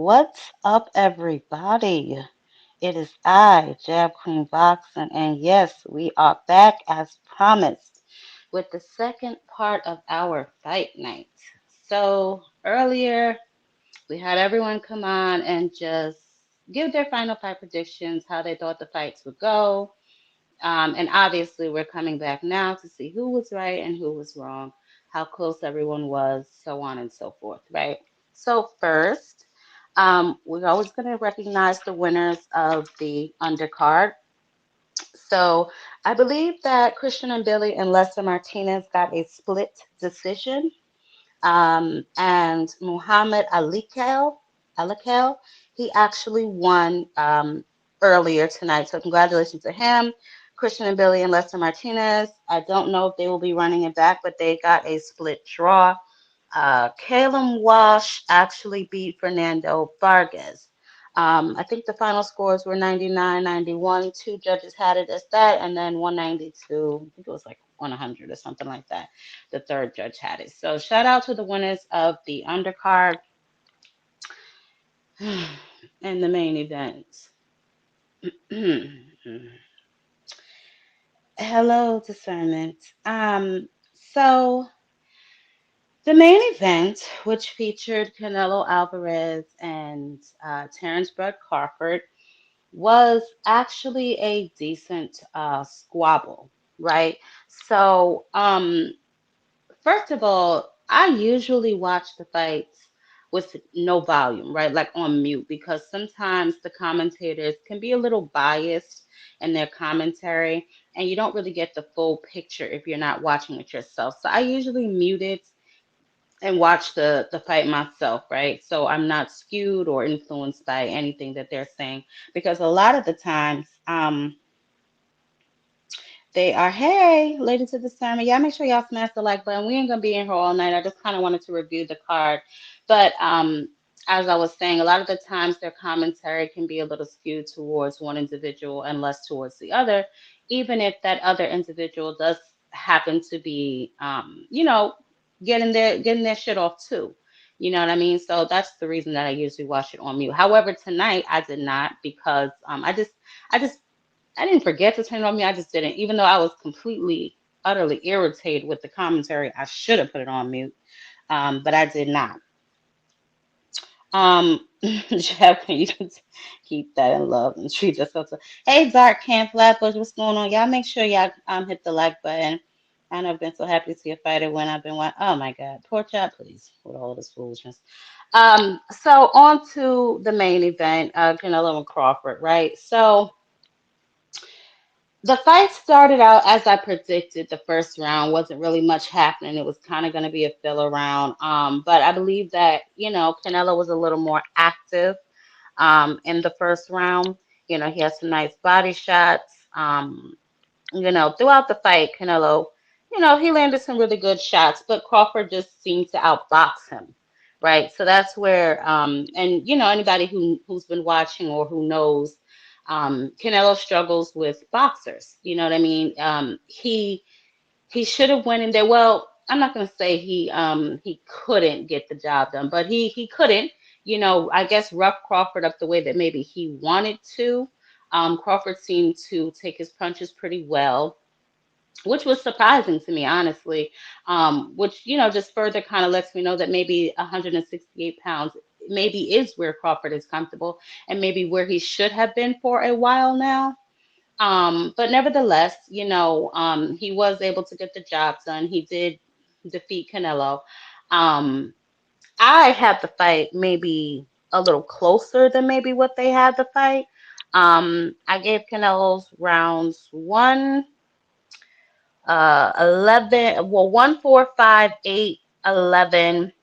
What's up, everybody? It is I, Jab Queen Boxing, and yes, we are back as promised with the second part of our fight night. So, earlier we had everyone come on and just give their final fight predictions, how they thought the fights would go. And obviously, we're coming back now to see who was right and who was wrong, how close everyone was, so on and so forth, right? So, first, we're always going to recognize the winners of the undercard. So, I believe that Christian and Billy and Lester Martinez got a split decision. And Muhammad Alikel, he actually won earlier tonight. So congratulations to him. Christian and Billy and Lester Martinez. I don't know if they will be running it back, but they got a split draw. Caleb Walsh actually beat Fernando Vargas. I think the final scores were 99-91. Two judges had it as that, and then 192. I think it was like 100 or something like that. The third judge had it. So shout out to the winners of the undercard and the main event. Hello, discernment. So the main event, which featured Canelo Alvarez and Terrence Bud Crawford, was actually a decent squabble, right? So, first of all, I usually watch the fights with no volume, right? Like on mute, because sometimes the commentators can be a little biased in their commentary, and you don't really get the full picture if you're not watching it yourself. So I usually mute it and watch the fight myself, right? So I'm not skewed or influenced by anything that they're saying because a lot of the times, they are, hey, ladies of the summer, y'all make sure y'all smash the like button. We ain't gonna be in here all night. I just kind of wanted to review the card, but as I was saying, a lot of the times their commentary can be a little skewed towards one individual and less towards the other, even if that other individual does happen to be, getting their shit off too. You know what I mean? So that's the reason that I usually watch it on mute. However, tonight I did not because I just I didn't forget to turn it on me. I just didn't. Even though I was completely, utterly irritated with the commentary, I should have put it on mute, but I did not. Jeff, can you just keep that in love and treat yourself to? Hey, Dark Can Flatbush, what's going on? Y'all make sure y'all hit the like button. I know I've been so happy to see a fighter when I've been watching. Oh my God, poor child, please, with all this foolishness. So on to the main event, Canelo and Crawford, right? So the fight started out as I predicted. The first round wasn't really much happening. It was kind of going to be a filler round. But I believe that, Canelo was a little more active in the first round. He had some nice body shots. Throughout the fight, Canelo, he landed some really good shots, but Crawford just seemed to outbox him. Right. So that's where, and anybody who's been watching or who knows, Canelo struggles with boxers. You know what I mean? He should have went in there. Well, I'm not going to say he couldn't get the job done, but he couldn't. I guess rough Crawford up the way that maybe he wanted to. Crawford seemed to take his punches pretty well, which was surprising to me, honestly. Which just further kind of lets me know that maybe 168 pounds maybe is where Crawford is comfortable and maybe where he should have been for a while now. But nevertheless, he was able to get the job done. He did defeat Canelo. Um, I had the fight maybe a little closer than maybe what they had the fight. I gave Canelo's rounds 11, well, 1, 4, 5, 8, 11.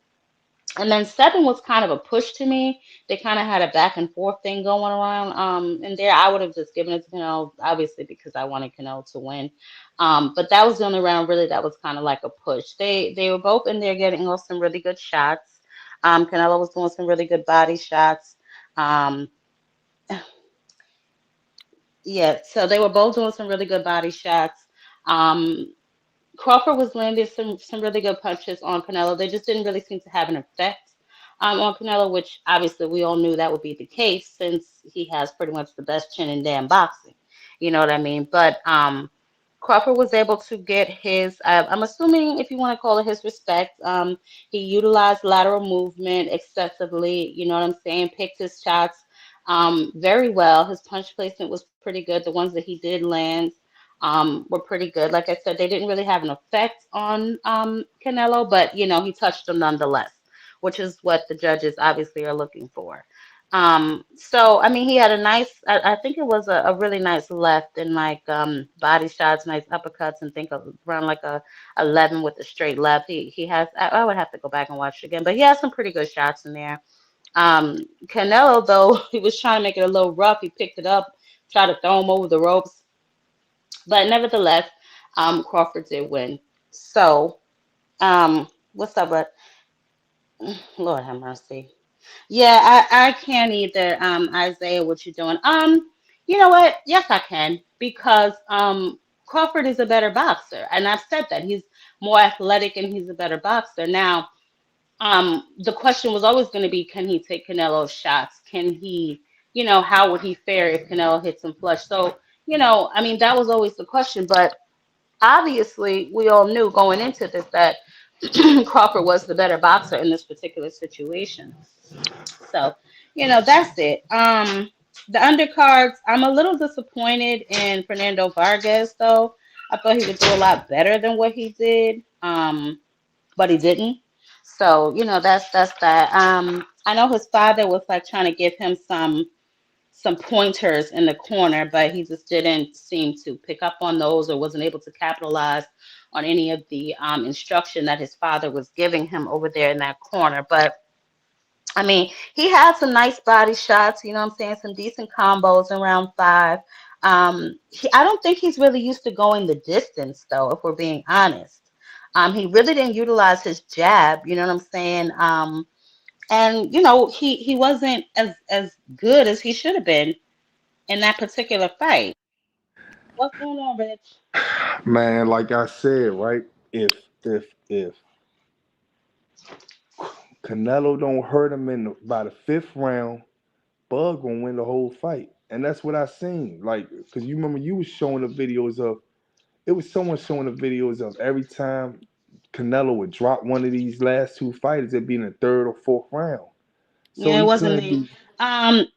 And then 7 was kind of a push to me. They kind of had a back and forth thing going around. And there I would have just given it to Canelo, obviously because I wanted Canelo to win. But that was the only round really that was kind of like a push. They were both in there getting off some really good shots. Canelo was doing some really good body shots. Um, yeah, so they were both doing some really good body shots. Um, Crawford was landing some really good punches on Canelo. They just didn't really seem to have an effect. on Canelo, which obviously we all knew that would be the case since he has pretty much the best chin in damn boxing. You know what I mean? But Crawford was able to get his, I'm assuming if you want to call it his respect, he utilized lateral movement excessively, you know what I'm saying, picked his shots very well. His punch placement was pretty good. The ones that he did land were pretty good. Like I said, they didn't really have an effect on Canelo, but, you know, he touched them nonetheless, which is what the judges obviously are looking for. So I mean, he had a nice, I think it was a really nice left and like body shots, nice uppercuts, and think of around like a 11 with the straight left. He has, I would have to go back and watch it again, but he has some pretty good shots in there. Canelo though, he was trying to make it a little rough. He picked it up, tried to throw him over the ropes, but nevertheless, Crawford did win. So what's up, but Lord have mercy. Yeah, I can't either. Isaiah, what you doing? You know what? Yes, I can because Crawford is a better boxer, and I've said that he's more athletic and he's a better boxer. Now, the question was always going to be, can he take Canelo's shots? Can he, you know, how would he fare if Canelo hits him flush? So, you know, I mean, that was always the question, but obviously we all knew going into this that Crawford was the better boxer in this particular situation. So, you know, that's it. The undercards, I'm a little disappointed in Fernando Vargas, though. I thought he would do a lot better than what he did, but he didn't. So, you know, that's that. I know his father was like trying to give him some pointers in the corner, but he just didn't seem to pick up on those or wasn't able to capitalize on any of the instruction that his father was giving him over there in that corner. But I mean, he had some nice body shots, you know what I'm saying? Some decent combos in round five. I don't think he's really used to going the distance, though, if we're being honest. He really didn't utilize his jab, you know what I'm saying? And you know, he wasn't as good as he should have been in that particular fight. What's going on, Rich? Man, like I said, right? If Canelo don't hurt him by the fifth round, Bug gonna win the whole fight. And that's what I seen. Like, cause you remember you was showing the videos of it was someone showing the videos of every time Canelo would drop one of these last two fighters, it'd be in the third or fourth round. So Yeah, it he wasn't couldn't me. do.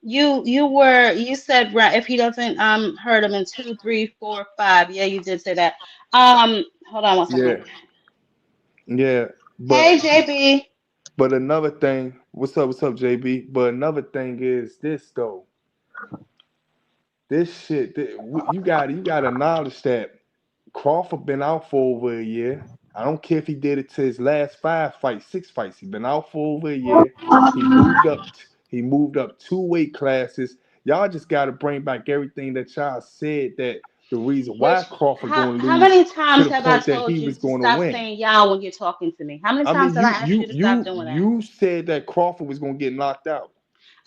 You said if he doesn't hurt him in two, three, four, five. Yeah, you did say that. Hold on one second. Yeah, yeah. Hey, JB. But another thing, what's up, JB? But another thing is this though. This shit, you got to acknowledge that Crawford been out for over a year. I don't care if he did it to his last five fights, six fights. He been out for over a year. He moved up. He moved up two weight classes. Y'all just got to bring back everything that y'all said that the reason why Rich, Crawford going to how lose many to times the have I point that told he you was to going to stop win. saying y'all when you're talking to me? How many I mean, times have I you asked you you to stop you doing that? you said that Crawford was going to get knocked out.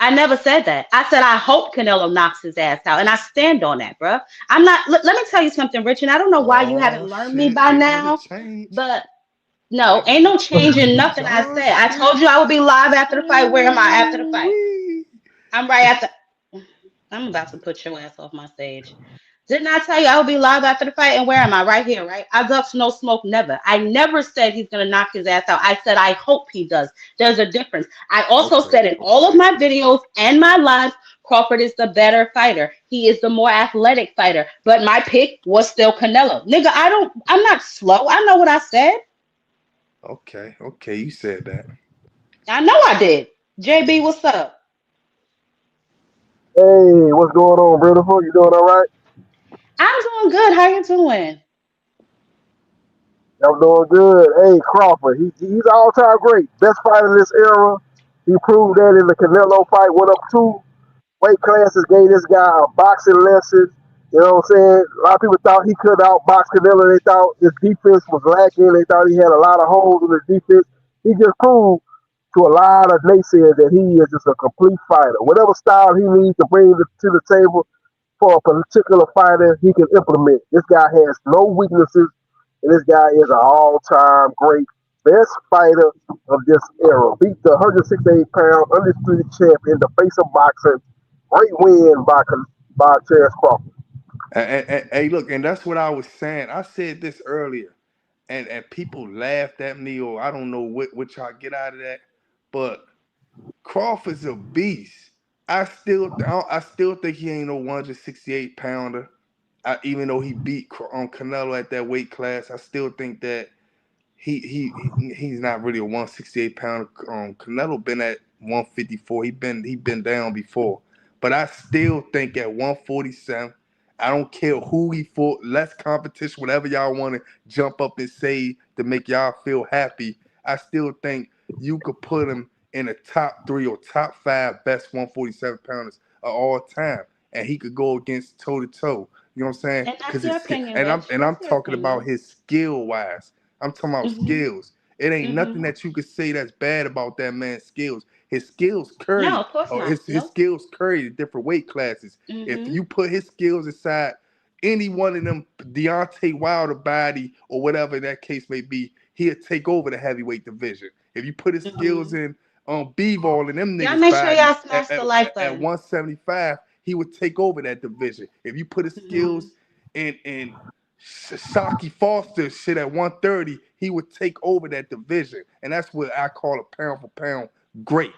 I never said that. I said I hope Canelo knocks his ass out, and I stand on that, bruh. I'm not. Let me tell you something, Rich, and I don't know why you haven't Oh learned me shit! by Here go the now, change. but no, Here ain't go. no change in nothing I Oh said. I shit! told you I would be live after the fight. Where am I after the Ooh fight? wee! I'm right after. I'm about to put your ass off my stage. Didn't I tell you I would be live after the fight? And where am I? Right here, right? I ducks no smoke, never. I never said he's gonna knock his ass out. I said I hope he does. There's a difference. I also Okay, said in all of okay. my videos and my lives, Crawford is the better fighter. He is the more athletic fighter. But my pick was still Canelo. Nigga, I'm not slow. I know what I said. Okay, you said that. I know I did. JB, what's up? Hey, what's going on, beautiful? You doing all right? I'm doing good. How you doing? I'm doing good. Hey, Crawford, he's all time great. Best fighter in this era. He proved that in the Canelo fight. Went up two weight classes, gave this guy a boxing lesson. You know what I'm saying? A lot of people thought he could outbox Canelo. They thought his defense was lacking. They thought he had a lot of holes in his defense. He just proved to a lot of naysayers that he is just a complete fighter. Whatever style he needs to bring to the table for a particular fighter, he can implement. This guy has no weaknesses, and this guy is an all-time great. best fighter of this era. Beat the 168-pound undisputed champ in the face of boxing. Great win by Terrence Crawford. Hey, look, and that's what I was saying. I said this earlier, and people laughed at me, or I don't know what y'all get out of that. But Crawford's a beast. I still think he ain't no 168 pounder. Even though he beat Canelo at that weight class, I still think that he's not really a 168 pounder. Canelo been at 154. He been down before, but I still think at 147. I don't care who he fought, less competition, whatever y'all want to jump up and say to make y'all feel happy. I still think you could put him in the top 3 or top 5 best 147 pounders of all time, and he could go against toe to toe. You know what I'm saying? And that's Because your it's opinion, and I'm Rich. and I'm That's your talking about opinion. his skill wise. I'm talking about Mhm. skills. It ain't nothing Mhm. that you could say that's bad about that man's skills. His skills No, carry, of course or not. his Nope. skills carry the different weight classes. If Mhm. you put his skills aside, any one of them, Deontay Wilder body or whatever that case may be, he'll take over the heavyweight division. If you put his skills Mhm. in Bivol and them Y'all niggas make sure body y'all smash the like at button. 175, he would take over that division. If you put his Mhm. skills in Saki Foster shit at 130, he would take over that division. And that's what I call a pound for pound great.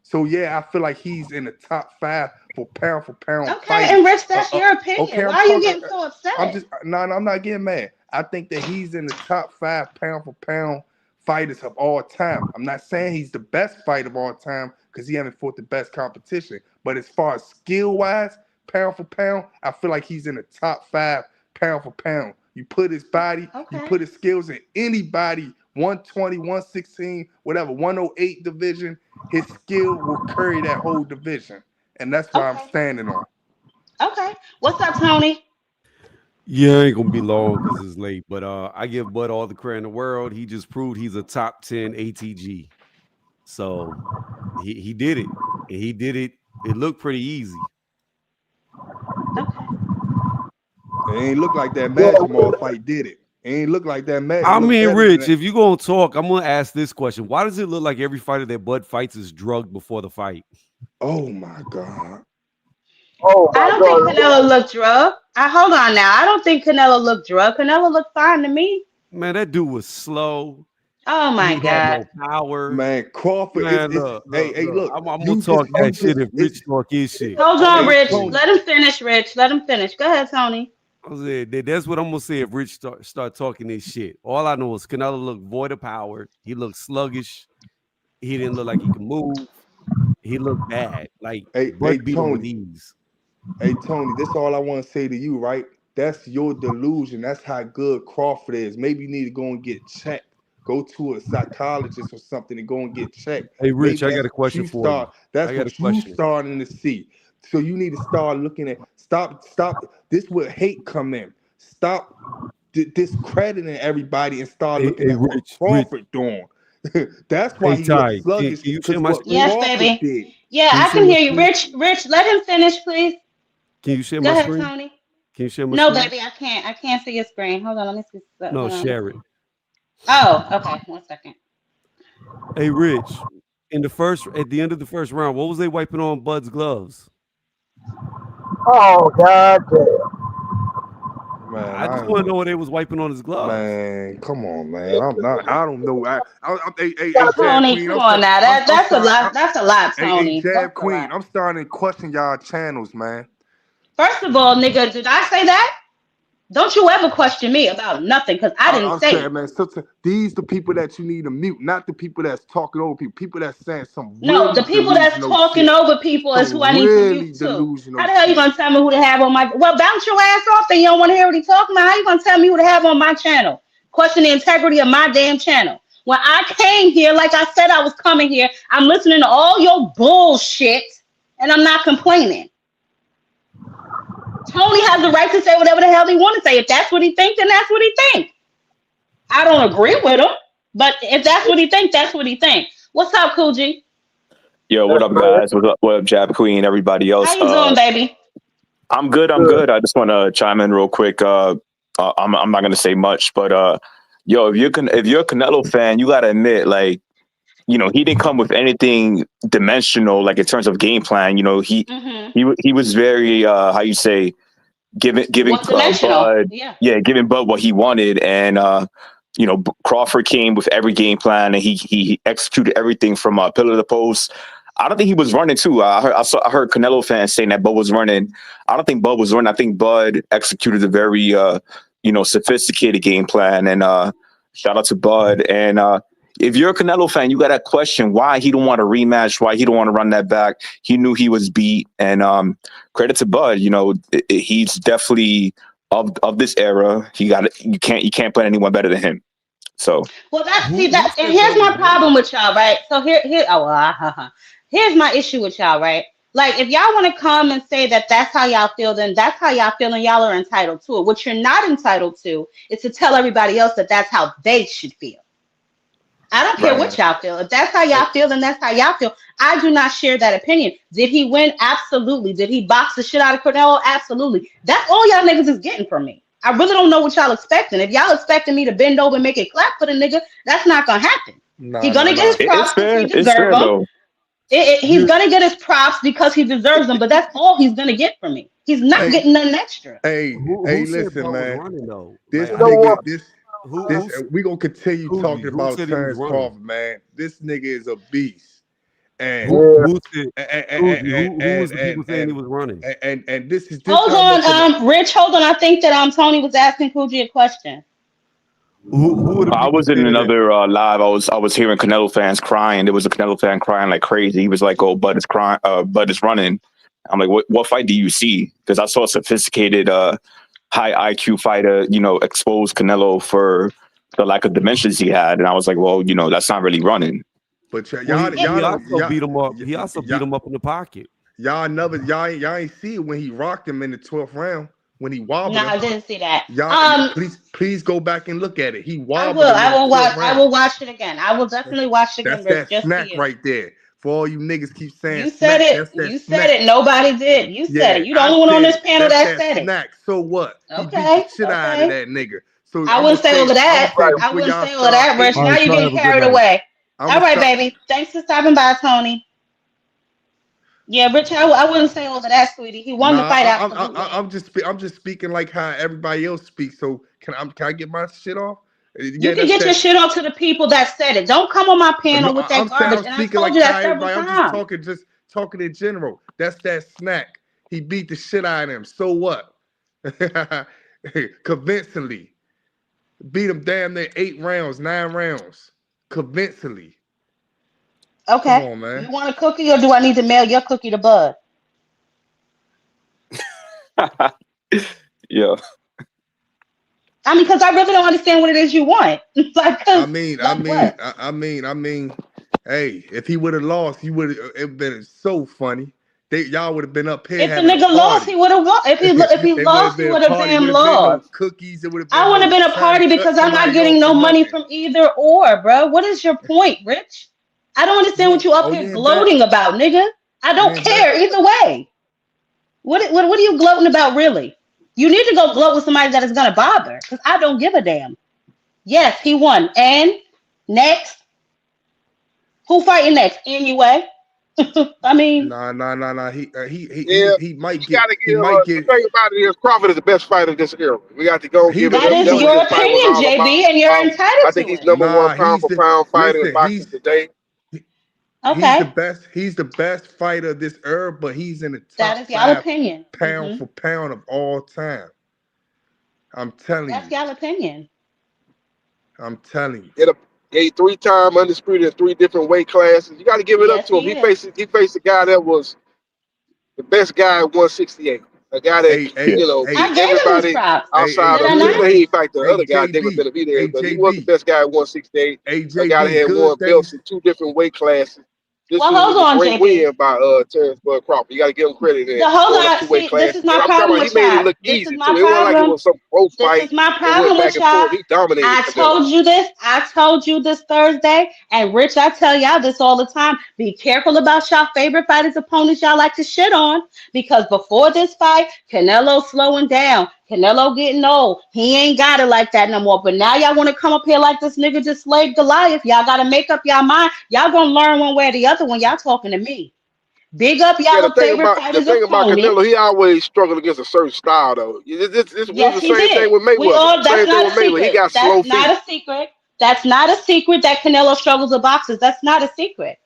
So yeah, I feel like he's in the top 5 for pound Okay, and fighters. Rich, that's your opinion. Okay, Why are you getting so I'm upset? just no, no, I'm not getting mad. I think that he's in the top 5 pound for pound fighters of all time. I'm not saying he's the best fighter of all time because he haven't fought the best competition. But as far as skill wise, pound for pound, I feel like he's in the top 5 pound for pound. You put his body, you Okay. put his skills in anybody, 120, 116, whatever, 108 division, his skill will carry that whole division. And that's why I'm Okay. standing on. Okay. What's up, Tony? Yeah, ain't gonna be long because it's late. But I give Bud all the credit in the world. He just proved he's a top 10 ATG. So he did it. And he did it. It looked pretty easy. Okay. It ain't look like that Yeah, Majamal fight did it. It ain't look like that match. It I looked mean, better than Rich, that. if you're gonna talk, I'm gonna ask this question. Why does it look like every fighter that Bud fights is drugged before the fight? Oh my God. oh I my don't think God. Canelo looked drugged. I hold on now. I don't think Canelo looked drugged. Canelo looked fine to me. Man, that dude was slow. Oh my He had God. no power. Man, Crawford is Man, look, hey, look, hey, look. look. I'm gonna You talk just that you shit just if Rich talk his shit. Hold on, hey Rich. Tony. Let him finish, Rich. Let him finish. Go ahead, Tony. I said that's what I'm gonna say if Rich start talking this shit. All I know is Canelo looked void of power. He looked sluggish. He didn't look like he could move. He looked bad. Like Hey Bud beat him with Tony. ease. Hey Tony, this all I want to say to you, right? That's your delusion. That's how good Crawford is. Maybe you need to go and get checked. Go to a psychologist or something and go and get checked. Hey, Rich, Maybe I got that's a what question you for you. start. I That's got a what you question. starting to see. So you need to start looking at stop. This where hate come in. Stop discrediting everybody and start looking Hey, at what Rich. Crawford doing. That's why Hey, he looks Ty, can sluggish you share because my what screen? Yes, Crawford baby. did. Yeah, Can you I share can my hear you. screen? Rich, let him finish, please. Can you share Go my ahead, screen? Tony. Can you share my No, screen? baby, I can't. I can't see your screen. Hold on, let me see. No, Hold on, let me share it. see. Oh, okay. 1 second. Hey, Rich, at the end of the first round, what was they wiping on Bud's gloves? Oh God damn. Man, I I just ain't want to gonna. know what they was wiping on his gloves. Man, come on, man. I'm not. I don't know. Hey, Jab Tony, Queen. come on now. I'm That's a starting. lot. That's a lot, Hey, Tony. Jab That's a Queen. lot. I'm starting to question y'all channels, man. First of all, nigga, did I say that? Don't you ever question me about nothing, because I didn't I'm say saying, it. man. These the people that you need to mute, not the people that's talking over people. People that's saying some No, the really people that's delusional talking shit. over people is who Some I need to really mute too. How delusional the hell you shit. gonna tell me who to have on my? Well, bounce your ass off, then you don't want to hear what he talking about. How you gonna tell me who to have on my channel? Question the integrity of my damn channel. When I came here, like I said, I was coming here. I'm listening to all your bullshit, and I'm not complaining. Tony has the right to say whatever the hell he want to say. If that's what he thinks, then that's what he thinks. I don't agree with him, but if that's what he thinks, that's what he thinks. What's up, Coogee? Yo, what That's up, crazy. guys? What up, Jab Queen? Everybody How else? you doing, baby? I'm good. I'm Good. good. I just want to chime in real quick. I'm not going to say much, but Yo, if you're a Canelo fan, you gotta admit, like, he didn't come with anything dimensional, like in terms of game plan. Mm-hmm. He was very how you say, giving One dimensional. Bud, Yeah. yeah, giving Bud what he wanted, and Crawford came with every game plan, and he executed everything from pillar to the post. I don't think he was running too. I heard Canelo fans saying that Bud was running. I don't think Bud was running. I think Bud executed a very sophisticated game plan, and shout out to Bud. And if you're a Canelo fan, you got to question why he don't want to rematch, why he don't want to run that back. He knew he was beat, and credit to Bud. He's definitely of this era. You can't put anyone better than him. So Well, and here's my problem with y'all, right? So here's my issue with y'all, right? Like, if y'all want to come and say that that's how y'all feel, then that's how y'all feel, and y'all are entitled to it. What you're not entitled to is to tell everybody else that that's how they should feel. I don't care right. what y'all feel. If that's how y'all feel, then that's how y'all feel. I do not share that opinion. Did he win? Absolutely. Did he box the shit out of Canelo? Absolutely. That's all y'all niggas is getting from me. I really don't know what y'all expecting. If y'all expecting me to bend over and make it clap for the nigga, that's not gonna happen. He's gonna get his props because he deserves them. He's gonna get his props because he deserves them, but that's all he's gonna get from me. He's not getting nothing extra. Hey, Who said listen, Bud was man. running, though? This Like, nigga, we gonna continue Coogee, talking who about said he was Terrence running? Crawford, man. This nigga is a beast, and Who said and who was the people saying he was running? and this Hold how much on, Rich. Hold on. I think that Tony was asking Coogee a question. Who were the I people was in saying that? another live. I was hearing Canelo fans crying. There was a Canelo fan crying like crazy. He was like, "Oh, Bud is crying. Bud is running." I'm like, "What fight do you see?" Because I saw a sophisticated, high IQ fighter, expose Canelo for the lack of dimensions he had, and I was like, "Well, that's not really running." But He y'all also beat him up. He also beat him up in the pocket. y'all ain't see it when he rocked him in the 12th round when he wobbled No, him. I didn't see that. Y'all please go back and look at it. He I wobbled will. him in I the will 12th watch. I round. will watch it again. I will definitely watch it again, That's Rich, that just for snack you. right there. For all you niggas keep saying You said snack, it. that's that You said snack. it. Nobody did. You said Yeah, it. You the I only one on said this it. panel That's that that said it. snack. So what? He beat the Okay. shit out of Okay. that nigga. So I wouldn't say all of I'm that. gonna say Right. I before wouldn't y'all say all of that, start Rich. hating, All Now right, you're y'all getting have a good carried night. away. I'm All gonna right, start. baby. Thanks for stopping by, Tony. Yeah, Rich, I wouldn't say all of that, sweetie. He won the Nah, fight, absolutely. I'm just speaking like how everybody else speaks. So can I get my shit off? You Yeah, can that's get your that. shit off to the people that said it. Don't come on my No, panel with that I'm saying garbage. I'm And I speaking told like you how that several everybody. I'm times. just talking in general. That's that snack. He beat the shit out of him. So what? Convincingly beat him damn near 8 rounds, 9 rounds, convincingly. Come Okay. on, man. You want a cookie or do I need to mail your cookie to Bud? Yeah. I mean, because I really don't understand what it is you want. I Cause, mean, I like mean, what? I mean. Hey, if he would have lost, you would have been so funny. Y'all would have been up here If the having a nigga lost, he party. would have won. If he It would have lost, he been a would have party. It damn would have been no lost. cookies. It would have I been would have no been a trying to party cut because I'm not somebody getting off or no money nothing. from either or, bro. What is your point, Rich? I don't understand what you up You here ain't bet. gloating about, nigga. I You don't ain't bet. care either way. What are you gloating about, really? You need to go gloat with somebody that is gonna bother, because I don't give a damn. Yes, he won. And next, who fighting next? Anyway, I mean, Nah. Yeah, He might we get. got to He give. might The get. thing about it is Crawford is the best fighter of this era. We got to go He give the it that up. he is That's the what your this fight was opinion, all JB, about. and you're entitled I think to he's it. number one nah. pound for pound fighter in Listen. boxing today. He's the Okay, best. He's the best fighter of this era, but he's in the that top is y'all five opinion. pound for pound of all time. I'm telling That's you. y'all opinion. I'm telling you. Hit a 3-time undisputed in 3 different weight classes. You got to give it up Yes, to him. he is. He faced a guy that was the best guy at 168. A guy that Hey, Yeah. I beat gave him his everybody props. outside Did I of. Even not? though he ain't fight the hey, other guy, David JB. Benavidez, Hey, but he was the JB. best guy at 168. Hey, A guy that JB. had Good won belts things. in 2 different weight classes. This Well, was hold a on, great JB. win by Terrence Bud Crawford. You got to give him credit in Hold going up on. 2 weight See, this is classes. my And I'm talking problem about he with made it y'all. look This is easy my too. It wasn't like it problem. was some close This fight is my that went problem back with and forth. y'all. He dominated I Canelo. told you this. I told you this Thursday. And Rich, I tell y'all this all the time. Be careful about y'all favorite fighters' opponents y'all like to shit on. Because before this fight, Canelo's slowing down. Canelo getting old. He ain't got it like that no more. But now y'all want to come up here like this nigga just slayed Goliath. Y'all got to make up y'all mind. Y'all going to learn one way or the other when y'all talking to me. Big up Yeah, y'all favorite the fighters thing of about Tony. Canelo, he always struggled against a certain style though. This was Yes, the he same thing did. with We Mayweather. all, that's Same thing not a with Mayweather. He secret. got slow That's not feet. a secret. That's not a secret that Canelo struggles with boxers. That's not a secret.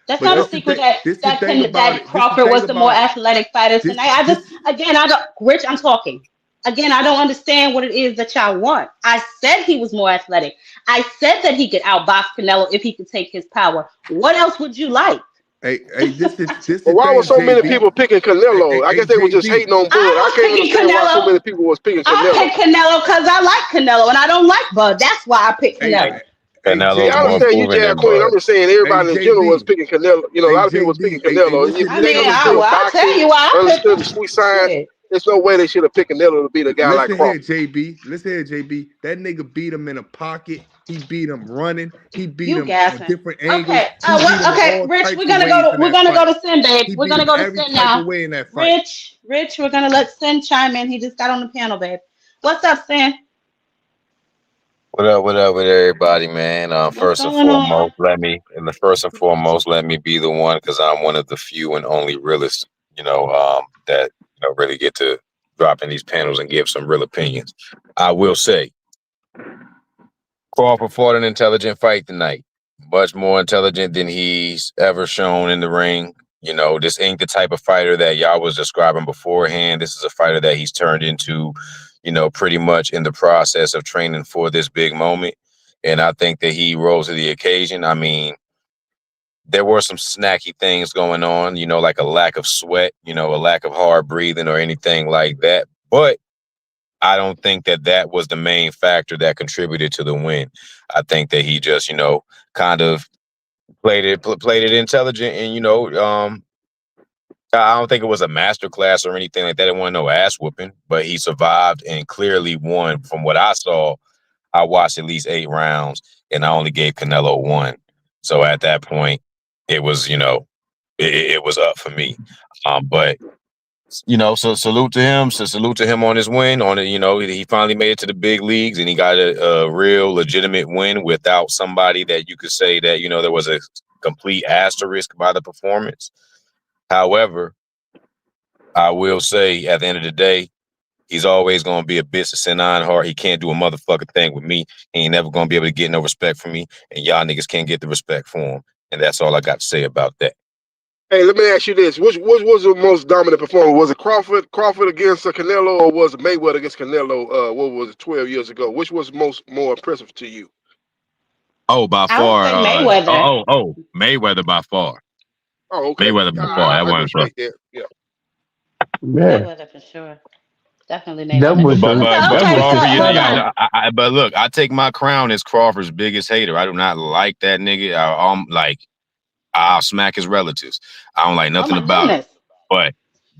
That's But not a this Yep. the secret thing. that This the thing about that it. This the Crawford thing was the more about it. athletic fighter This tonight. I just this again I don't Rich, I'm talking. Again, I don't understand what it is that y'all want. I said he was more athletic. I said that he could outbox Canelo if he could take his power. What else would you like? hey, this But the why were thing, so many JB. people picking Canelo? I Hey, guess they were just JB. hating on Bud. I I was can't picking understand why so Canelo. many people was picking I Canelo. picked Canelo because I like Canelo and I don't like Bud. That's why I picked Hey, Hey, Canelo. Yeah, Canelo's I more JB. understand you, proven Jazz than Queen. Bud. I'm just saying Hey, everybody in general was JB. picking Canelo. You know, a Hey, lot of people was picking JB. Canelo. If I they mean, understood well, I'll tell boxing, you why I picked understood him. the sweet science, Shit. there's no way they should have picked Canelo to beat a guy like Listen here, Crawford. JB. Listen here, JB. That nigga beat him in a pocket. He beat him running. He beat You him on gassing. different angles. Okay. He beat him Okay, all Rich, types of ways in we're that gonna go fight. to Sin, babe. He We're beat gonna him go to every Sin type now. of way in that fight. Rich, we're gonna let Sin chime in. He just got on the panel, babe. What's up, Sin? What up with everybody, man? What's First and going on? foremost, let me be the one because I'm one of the few and only realists, that really get to drop in these panels and give some real opinions. I will say, Crawford fought an intelligent fight tonight, much more intelligent than he's ever shown in the ring. This ain't the type of fighter that y'all was describing beforehand. This is a fighter that he's turned into, pretty much in the process of training for this big moment. And I think that he rose to the occasion. I mean, there were some snacky things going on, like a lack of sweat, a lack of hard breathing or anything like that. But I don't think that that was the main factor that contributed to the win. I think that he just, kind of played it intelligent, and I don't think it was a master class or anything like that. It wasn't no ass whooping, but he survived and clearly won. From what I saw, I watched at least 8 rounds, and I only gave Canelo one. So at that point, it was, it was up for me. But so salute to him. So salute to him on his win. On it, he finally made it to the big leagues, and he got a real legitimate win without somebody that you could say that there was a complete asterisk by the performance. However, I will say at the end of the day, he's always going to be a bitch to send Ironheart. He can't do a motherfucking thing with me. He ain't never going to be able to get no respect from me, and y'all niggas can't get the respect for him. And that's all I got to say about that. Hey, let me ask you this: which was the most dominant performer? Was it Crawford against Canelo, or was it Mayweather against Canelo? What was it, 12 years ago? Which was more impressive to you? Oh, by I would far. say Mayweather. Mayweather by far. Oh, okay. Mayweather by far. That I go wasn't tough. straight there. Yeah. Man, Mayweather for sure. Definitely that Mayweather. was a So But okay, so Crawford, hold on. but look, I take my crown as Crawford's biggest hater. I do not like that nigga. I'll smack his relatives. I don't like Oh nothing my about him. goodness. But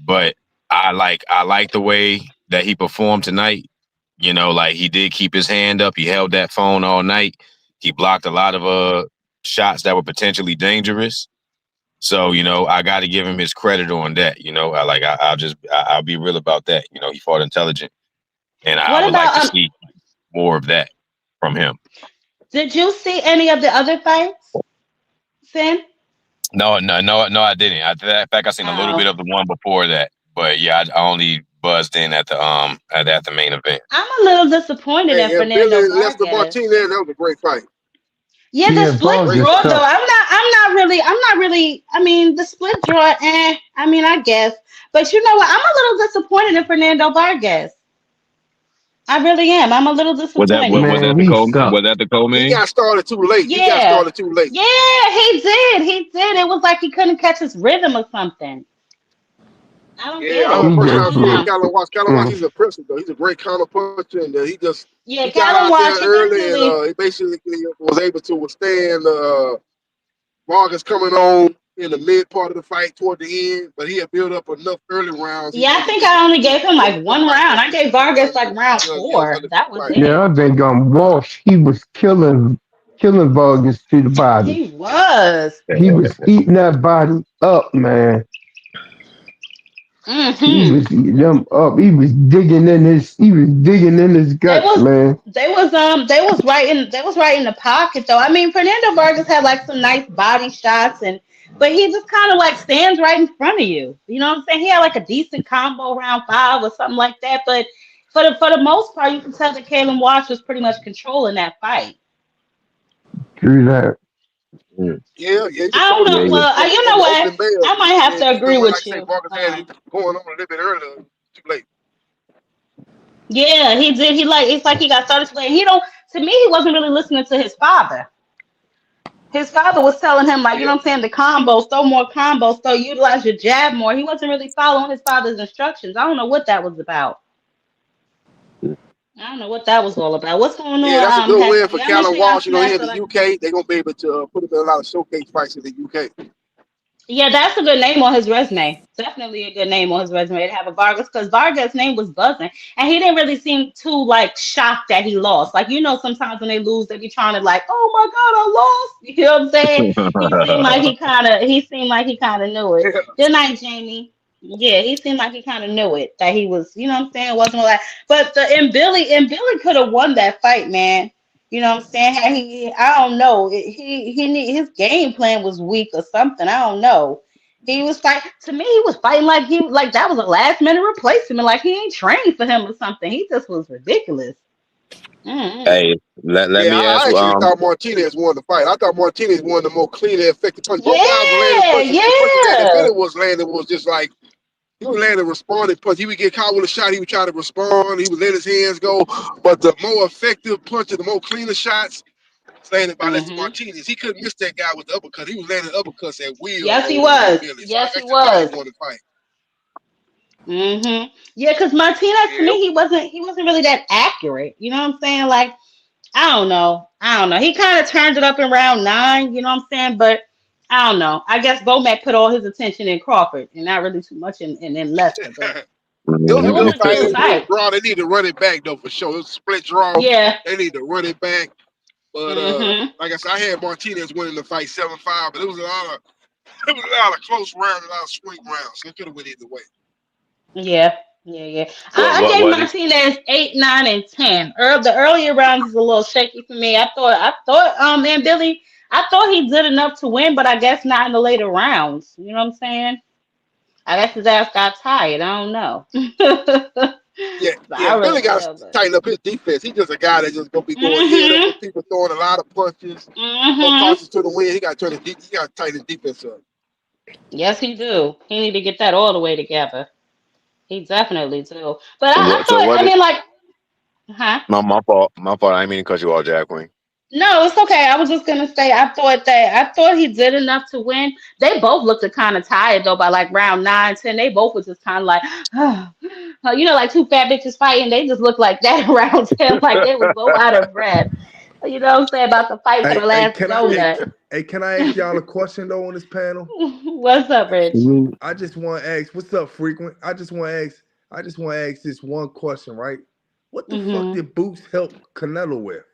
but I like the way that he performed tonight. Like he did keep his hand up. He held that phone all night. He blocked a lot of shots that were potentially dangerous. So I got to give him his credit on that. I'll be real about that. He fought intelligent, and I What would like about to see more of that from him. did you see any of the other fights, Sin? No, I didn't. In fact, I seen a little bit Oh. of the one before that, but yeah, I only buzzed in at the main event. I'm a little disappointed in Hey, and Billy Fernando and Lester Vargas. Martinez, that was a great fight. Yeah, the yeah, split Great Vargas draw fight. though. tough. I mean, the split draw, I mean, I guess. But you know what? I'm a little disappointed in Fernando Vargas. I really am. I'm a little disappointed. Was that Man, the he co sucked. was that the He co-main? got started too late. Yeah. Yeah, he did. He did. It was like he couldn't catch his rhythm or something. I don't Yeah, get I'm the it. He first I time just don't seeing know. looked. Callum Watts. Callum Watts, Mm. he's a impressive though. He's a great counter puncher, and Yeah, he got Callum out there Watch, he early, and definitely. he basically was able to withstand Vargas coming on in the mid part of the fight toward the end, but he had built up enough early rounds. He was Yeah, I able think to I only gave him finish like the one fight round. up I and gave Vargas like round get an 4. That undefeated was fight. it. Yeah, I think Walsh, he was killing Vargas to the body. He was. He was eating that body up, man. He Mm-hmm. was eating them up. He was digging in his. He was digging in his They guts, was man. they was right in the pocket though. I mean, Fernando Vargas had like some nice body shots and but he just kind of like stands right in front of you. You know what I'm saying? He had like a decent combo round five or something like that. But for the most part, you can tell that Kalen Watts was pretty much controlling that fight. True that. Mm. Yeah, yeah, he I just don't told you Yeah, know. on yeah. Well, you on know the what? opening bell. I might have Yeah, to even agree when like with say you. Vargas had it going on a little bit earlier, too late. Yeah, he did. He like it's like he got started playing. He don't. To me, he wasn't really listening to his father. His father was telling him like, you Yeah. know what I'm saying, the combos, throw more combos, so utilize your jab more. He wasn't really following his father's instructions. I don't know what that was about. I don't know what that was all about. What's going Yeah, that's a on, good win Hector? for Y'all make Callum sure y'all Walsh. You know, he smash in the the like. UK. They're gonna be able to put him in a lot of showcase fights in the UK. Yeah, that's a good name on his resume. Definitely a good name on his resume to have a Vargas because Vargas' name was buzzing, and he didn't really seem too like shocked that he lost. Like you know, sometimes when they lose, they be trying to like, oh my god, I lost. You know what I'm saying? He seemed like he kind of knew it. Yeah. Good night, Jamie. Yeah, he seemed like he kind of knew it that he was. You know what I'm saying? Wasn't all that. But Billy could have won that fight, man. You know what I'm saying? I don't know. His game plan was weak or something. I don't know. He was fight to me. He was fighting like that was a last minute replacement. Like he ain't trained for him or something. He just was ridiculous. Mm-mm. Hey, let Yeah, me ask I you. actually thought Martinez won the fight. I thought Martinez won the more clean and effective punch. Both guys were landing Yeah, punches. The punches that yeah. Billy was landing was just like he was landing responding punch. He would get caught with a shot. He would try to respond. He would let his hands go. But the more effective punches, the more cleaner shots, was landed by Lester Mm-hmm. Martinez. He couldn't miss that guy with the uppercut. He was landing uppercuts at will Yes, he over there on was. Billy. So I Yes, he actually thought he was. won the fight. Yeah, because Martinez to Yeah. me he wasn't really that accurate. You know what I'm saying? Like I don't know. I don't know. He kind of turned it up in round nine, you know what I'm saying? But I don't know. I guess Bomac put all his attention in Crawford and not really too much in Lester. But It was it a was good a fight. good It was a fight. draw. They need to run it back though for sure. It was a split draw. Yeah. They need to run it back. But Mhm. like I said, I had Martinez winning the fight 7-5, but it was a lot of close rounds, a lot of swing rounds. So it could have went either way. Yeah. Yeah, yeah. I what gave what is Martinez 8, 9, and 10. The earlier rounds is a little shaky for me. I thought man Billy, I thought he did enough to win, but I guess not in the later rounds. You know what I'm saying? I guess his ass got tired. I don't know. Yeah, But yeah. I really Billy don't got to know. But tighten up his defense. He's just a guy that's just gonna be going head up mhm, with people throwing a lot of punches. No mhm. tosses to the wind. He got to he got to tighten his defense up. Yes, he do. He need to get that all the way together. He definitely do. But I so thought. what I is mean, like, huh? my fault. I didn't mean to cut you off, Jack Queen. No, it's okay. I was just gonna say I thought he did enough to win. They both looked kind of tired though by like round 9, 10. They both were just kind of like, like two fat bitches fighting. They just looked like that around 10, like they was both out of breath. You know what I'm saying about the fight for Hey, the hey, last can I hey, donut. hey, can I ask y'all a question though on this panel? What's up, Rich? I just want to ask, what's up, frequent? I just want to ask this one question, right? What the fuck Hmm. did Boots help Canelo with?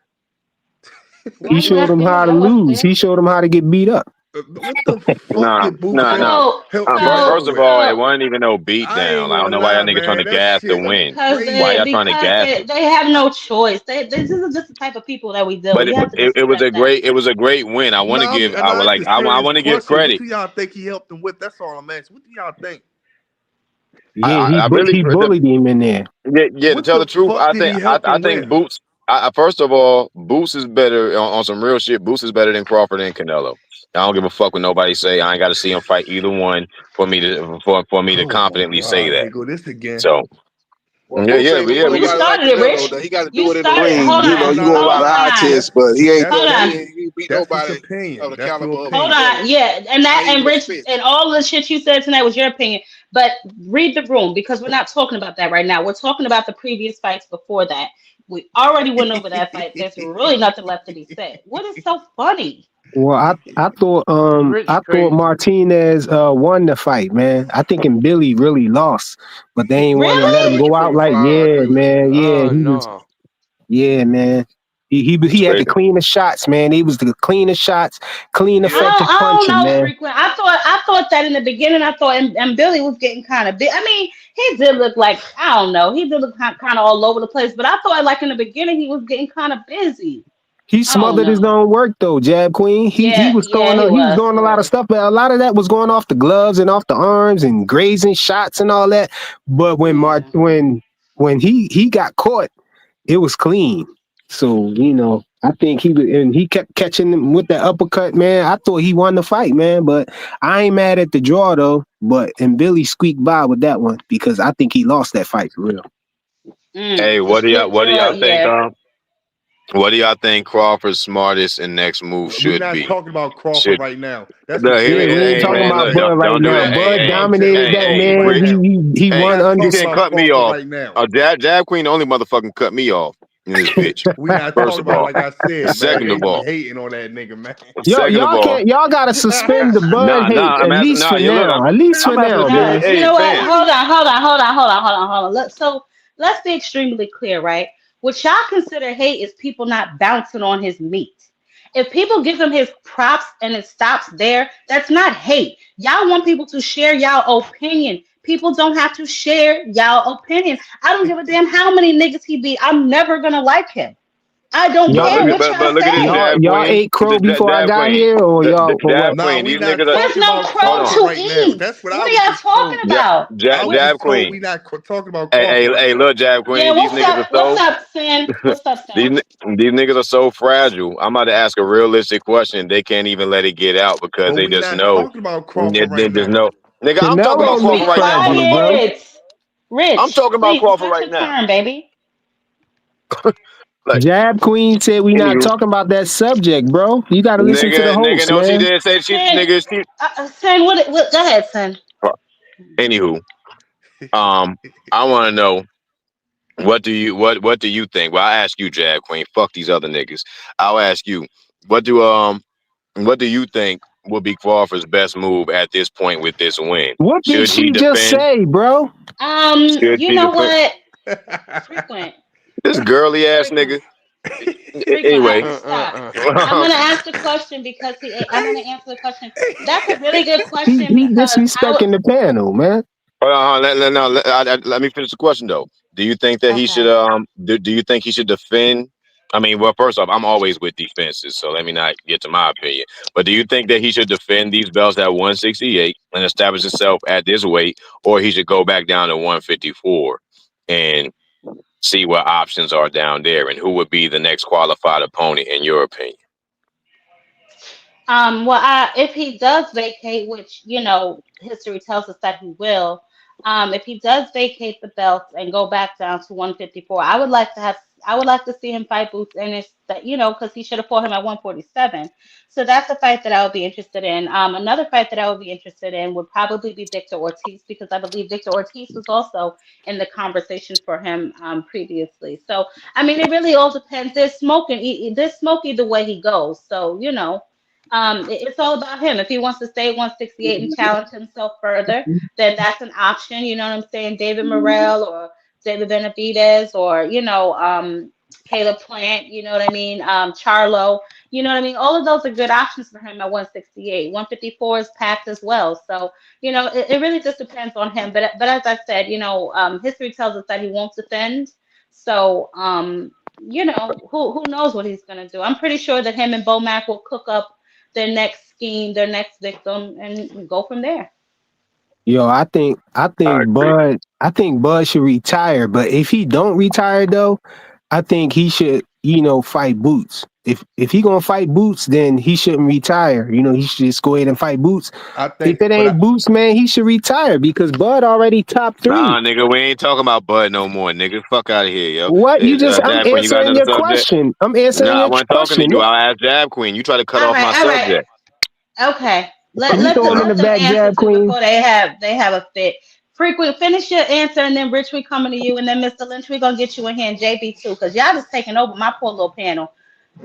He Why you showed him asking me how to that? What's lose. He there? showed him how to get beat up. What the fuck Nah, did Boots nah, nah. So, help First so, Canelo of with? all, it so, wasn't even no beat I down. ain't Like, I don't gonna know why y'all lie, niggas trying man. to That gas the shit win. Why y'all trying to crazy. because gas it? they have no choice. This is just the type of people that we deal with. But You have to just it was accept a that. great win. I want to Nah, give and I would I asked like a I serious want to give question. What credit. do y'all think he helped them with? That's all I'm asking. What do y'all think? Yeah, he I really he bullied him in there. yeah. To What tell the the truth, fuck did he help I them think with? Boots. First of all, Boots is better on some real shit. Boots is better than Crawford and Canelo. I don't give a fuck what nobody say. I ain't got to see him fight either one for me to Oh my confidently say god, that. here go this again. So Well, Boots ain't yeah. You nobody like started it, Canelo. Rich. Though. He got to You do it in the started. ring. Hold You know, on. you go Nah, by the eye Hold on. test, that's but he ain't Hold done. on. He beat that's his nobody opinion. of the That's your caliber of Hold opinion. Canelo. on. Yeah, Not and even his Rich fist. and all the shit you said tonight was your opinion. But read the room because we're not talking about that right now. We're talking about the previous fights before that. We already went over that fight. There's really nothing left to be said. What is so funny? Well, Rich I thought crazy. Martinez won the fight, man. I think and Billy really lost, but they ain't want to let him Really? Rich go out pretty like, fly. I yeah, agree with you. man, yeah, he was, No. yeah, man. He had the Straight. cleanest shots, man. He was the cleanest shots, clean Yeah. effective I don't punching, know, man. frequent. I thought that in the beginning. I thought and Billy was getting kind of big. I mean, he did look like I don't know. He did look kind of all over the place. But I thought like in the beginning he was getting kind of busy. He I don't smothered his know. own work though, Jab Queen. He Yeah, was yeah, throwing he he was was. doing He a lot of was. stuff, but a lot of that was going off the gloves and off the arms and grazing shots and all that. But Yeah. when he got caught, it was clean. So I think he kept catching him with that uppercut, man. I thought he won the fight, man. But I ain't mad at the draw though. And Billy squeaked by with that one because I think he lost that fight for real. Hey, The split what do draw. y'all think? Yeah. What do y'all think Crawford's smartest and next move We're should not be? talking about Crawford Should right now. That's look, what you're Yeah, we saying. ain't We're hey talking talking man, about look, about Bud right don't do now. that. Jab Hey, Bud hey, I'm telling dominated you, that hey, Crawford man. right Rick, now. He hey, We're won not he talking can't about cut me Crawford off. right now. Jab Queen, the only motherfucking cut me off in this bitch. We're not First talking of about all, like I said, man. second They of be all, hating on that nigga, man. second of all, Y'all gotta suspend the Bud hate I'm at asking. least Nah, for yeah, look, now. At least for I'm asking now, a genuine. man. You Hey, know what? fans, Hold on. Let's be extremely clear, right? What y'all consider hate is people not bouncing on his meat. If people give him his props and it stops there, that's not hate. Y'all want people to share y'all opinion. People don't have to share y'all opinion. I don't give a damn how many niggas he beat. I'm never gonna like him. I don't but Y'all look care at what y'all look at this say. Jab y'all Queen, ate crow before I Jab got Queen, here, or y'all or Jab what? Nah, Queen. we These not niggas are. There's talking no about Hold crow on, Crawford to right now. eat. That's what I What are was y'all just talking told. about? I was What? Jab just told Queen. we not talking about Hey, Crawford right hey, now. look, Jab Yeah, Queen. These what's niggas up? are What's so. up, Sin? What's up, These Sin? these niggas are so fragile. I'm about to ask a realistic question. They can't even let it get out because But they we just not know. talking about They Crawford right just now. know. Nigga, I'm talking about Canelo Rich, look Crawford be right now, fragile, motherfucker. bro. quiet. I'm Rich, talking about please Crawford let right your now. turn, baby. Like, Jab Queen said we not anywho, talking about that subject, bro. You gotta listen to the nigga, host, no, she man. did say she, Sin, nigga, she. Sin, what? Go ahead, Sin. Anywho, um, I want to know what do you think? Well, I ask you, Jab Queen. Fuck these other niggas. I'll ask you. What do what do you think would be Crawford's best move at this point with this win? What did Should he she just defend? say, bro? Should You he know defend? what? Frequent, This girly ass frequent, nigga. frequent. Anyway, Stop. I'm gonna ask the question because I'm gonna answer the question. That's a really good question He because disrespecting the panel, man. hold on, let me finish the question though. Do you think that he should okay. do you think he should defend? I mean, well, first off, I'm always with defenses, so let me not get to my opinion. But do you think that he should defend these belts at 168 and establish himself at this weight, or he should go back down to 154 and see what options are down there, and who would be the next qualified opponent in your opinion? Well, if he does vacate, which history tells us that he will, if he does vacate the belts and go back down to 154, I would like to see him fight Boots Ennis, that because he should have fought him at 147. So that's a fight that I would be interested in. Another fight that I would be interested in would probably be Victor Ortiz because I believe Victor Ortiz was also in the conversation for him previously. So I mean, it really all depends. There's smoke either way he goes. So it's all about him. If he wants to stay at 168 and challenge himself further, then that's an option. You know what I'm saying? David Morrell or David Benavidez or, Caleb Plant, you know what I mean? Charlo, you know what I mean? All of those are good options for him at 168. 154 is packed as well. So, it really just depends on him. But as I said, history tells us that he won't defend. So, who knows what he's going to do? I'm pretty sure that him and Bomac will cook up their next scheme, their next victim, and go from there. Yo, I agree. I think Bud should retire. But if he don't retire though, I think he should, fight Boots. If he gonna fight Boots, then he shouldn't retire. He should just go ahead and fight Boots. I If think, it but ain't Boots, man, he should retire because Bud already top three. Nah, nigga, we ain't talking about Bud no more, nigga. Fuck out of here, yo. What you just? I'm Jab Queen, you got answering another your subject? question. I'm answering Nah, I your wasn't talking to question. you. I'll ask Jab Queen. You try to cut All off right, my all right, subject. okay. Let You let throw the, him in the let them back, answer Jab too Queen. before they have a fit. Frequent, finish your answer, and then Rich, we coming to you, and then Mr. Lynch, we gonna get you in here, and JB too, cause y'all just taking over my poor little panel.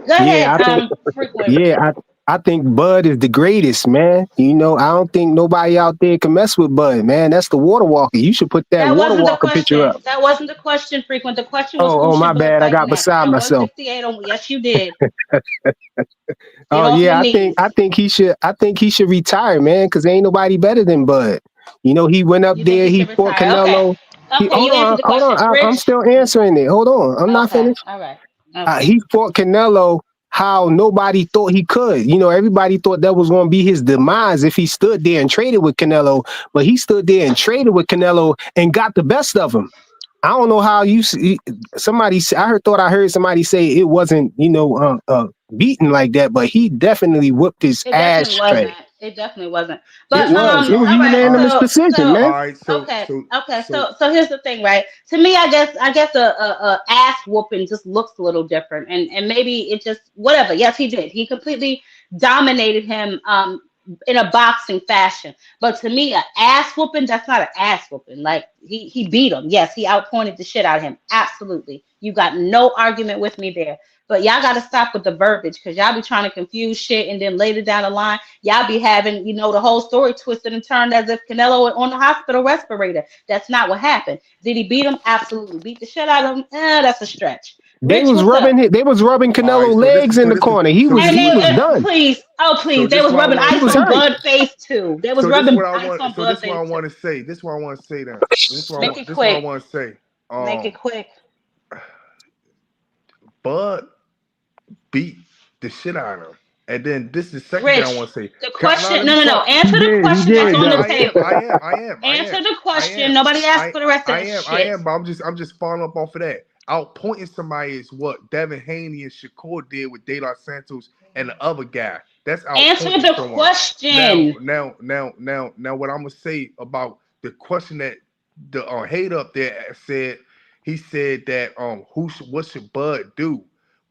Go ahead, Yeah, I think. frequent. Yeah, I think Bud is the greatest, man. You know, I don't think nobody out there can mess with Bud, man. That's the Water Walker. You should put that That Water wasn't the Walker picture question. up. That wasn't the question, Frequent. The question was who Oh, my should Bud bad. I fight got next. beside At myself. 168 on. Yes, you did. Get Oh off your yeah, knees. I think he should retire, man, because ain't nobody better than Bud. You know, he went up You think there, he he should fought retire? Okay. Canelo. Okay, you answered the Hold on. question. I'm Rich. still answering it. Hold on, I'm not Okay. finished. All right. Okay. He fought Canelo how nobody thought he could. You know, everybody thought that was going to be his demise if he stood there and traded with Canelo, but he stood there and traded with Canelo and got the best of him. I don't know how somebody. I heard somebody say it wasn't, beaten like that, but he definitely whooped his It ass definitely wasn't. straight. It definitely wasn't. It But was. It was a all right. All right, unanimous decision, all man. right. Okay. Okay. So here's the thing, right? To me, I guess a ass whooping just looks a little different, and maybe it just whatever. Yes, he did. He completely dominated him in a boxing fashion. But to me, a ass whooping, that's not an ass whooping. Like he beat him. Yes, he outpointed the shit out of him. Absolutely. You got no argument with me there. But y'all got to stop with the verbiage because y'all be trying to confuse shit, and then later down the line, y'all be having, the whole story twisted and turned as if Canelo was on the hospital respirator. That's not what happened. Did he beat him? Absolutely. Beat the shit out of him? That's a stretch. Rich, what's up? They was rubbing all right. Canelo legs in the This is corner. so And this is they, what Done. please, oh so please, they this is was what I rubbing want. He ice was on hurt. Bud face too. They was So this is rubbing what I ice want. on So Bud this is what face I too. want to say. This is what I want to say. Then this is what I Make want. it This is what I quick. want to say. Make it quick. Bud beat the shit out of him. And then this is the second thing I Rich, want to say. the Now question, let me no. talk. He Answer the did. He question that's did on the though. table. I Answer am. the I question. am. Nobody asked for the rest of the I shit. am, but I'm just following up off of that. Outpointing somebody is what Devin Haney and Shakur did with De Los Santos and the other guy. That's Answer outpointing the someone. question. Now, what I'm gonna say about the question that the hate up there said, he said that what should Bud do?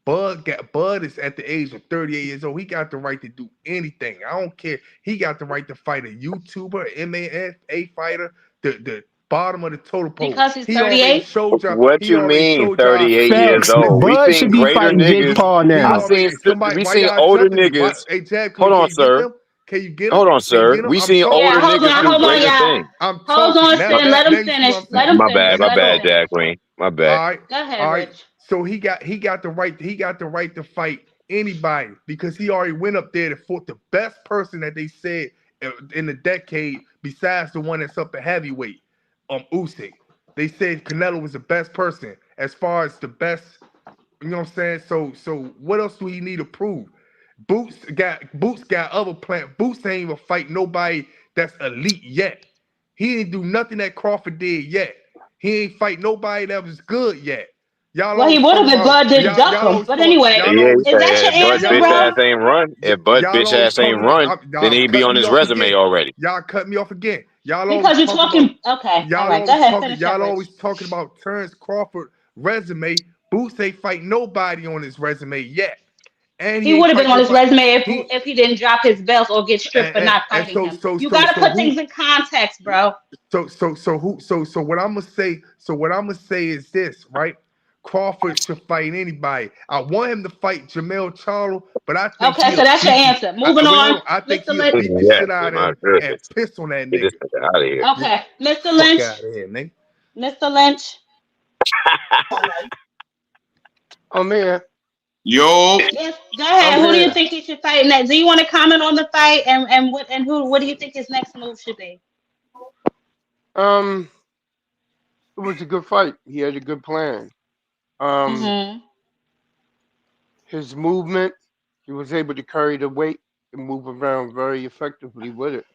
Bud is at the age of 38 years old. He got the right to do anything. I don't care. He got the right to fight a YouTuber, MMA fighter, the bottom of the total pole. Because he's 38. What He you already mean, showed y'all. 38 years Facts. old? We Bud should seen be greater fighting Jake niggas. Paul He I now. seen already somebody. we Why seen y'all older jumping me? Why, niggas. hey Jab, Hold can on, you get sir. them? Can you get them? Hold on, Can you sir. get them? We I'm seen talking. older Yeah, hold niggas on, do hold on, greater y'all. things. I'm Hold on, talking. Sin. My, Let him Now you see what finish. I'm Let saying. him my finish. bad, Let him bad, finish. Jack Queen. My All bad. right, Go ahead, all right. Rich. So he got the right. He got the right to fight anybody because he already went up there to fought the best person that they said in the decade besides the one that's up at heavyweight, Usyk. They said Canelo was the best person as far as the best. You know what I'm saying? So what else do he need to prove? Boots got other plan. Boots ain't even fight nobody that's elite yet. He ain't do nothing that Crawford did yet. He ain't fight nobody that was good yet. Y'all Well, he always would have talking if about Bud didn't y'all. duck Y'all him. always But talk. anyway, Y'all Yeah, always is that your Bud answer, bitch y'all bro? ass ain't run. y- If Bud y'all bitch always ass ain't talking about run, then y'all he'd be cut on me his off resume again. already. Y'all cut me off again. Y'all always Because you're talking about talking. Okay, all y'all right. Go always ahead. talking Finish up, y'all Rich. always talking about Terrence Crawford resume. Boots ain't fight nobody on his resume yet. And He he would ain't have been fight on his nobody. resume He if he didn't drop his belt or get stripped for not and fighting so him. so You so got to so put who things in context, bro. so what I'm gonna say. So what I'm gonna say is this, right? Crawford should fight anybody. I want him to fight Jamel Charlo, but I think Okay, so he'll that's your beat the. answer. Moving Wait, hold on, on. I think Mr. he'll Lynch. beat the Yes, shit out of my him and goodness. piss on that Get this nigga. nigga out of here. Yeah, Okay, Mr. fuck Lynch. out of here, nigga. Mr. Lynch. I'm here. Yo, Yes, go I'm ahead. Who do you here. think he should fight next? Do you want to comment on the fight and what do you think his next move should be? Um, it was a good fight. He had a good plan. Um, Mhm. his movement, he was able to carry the weight and move around very effectively with it.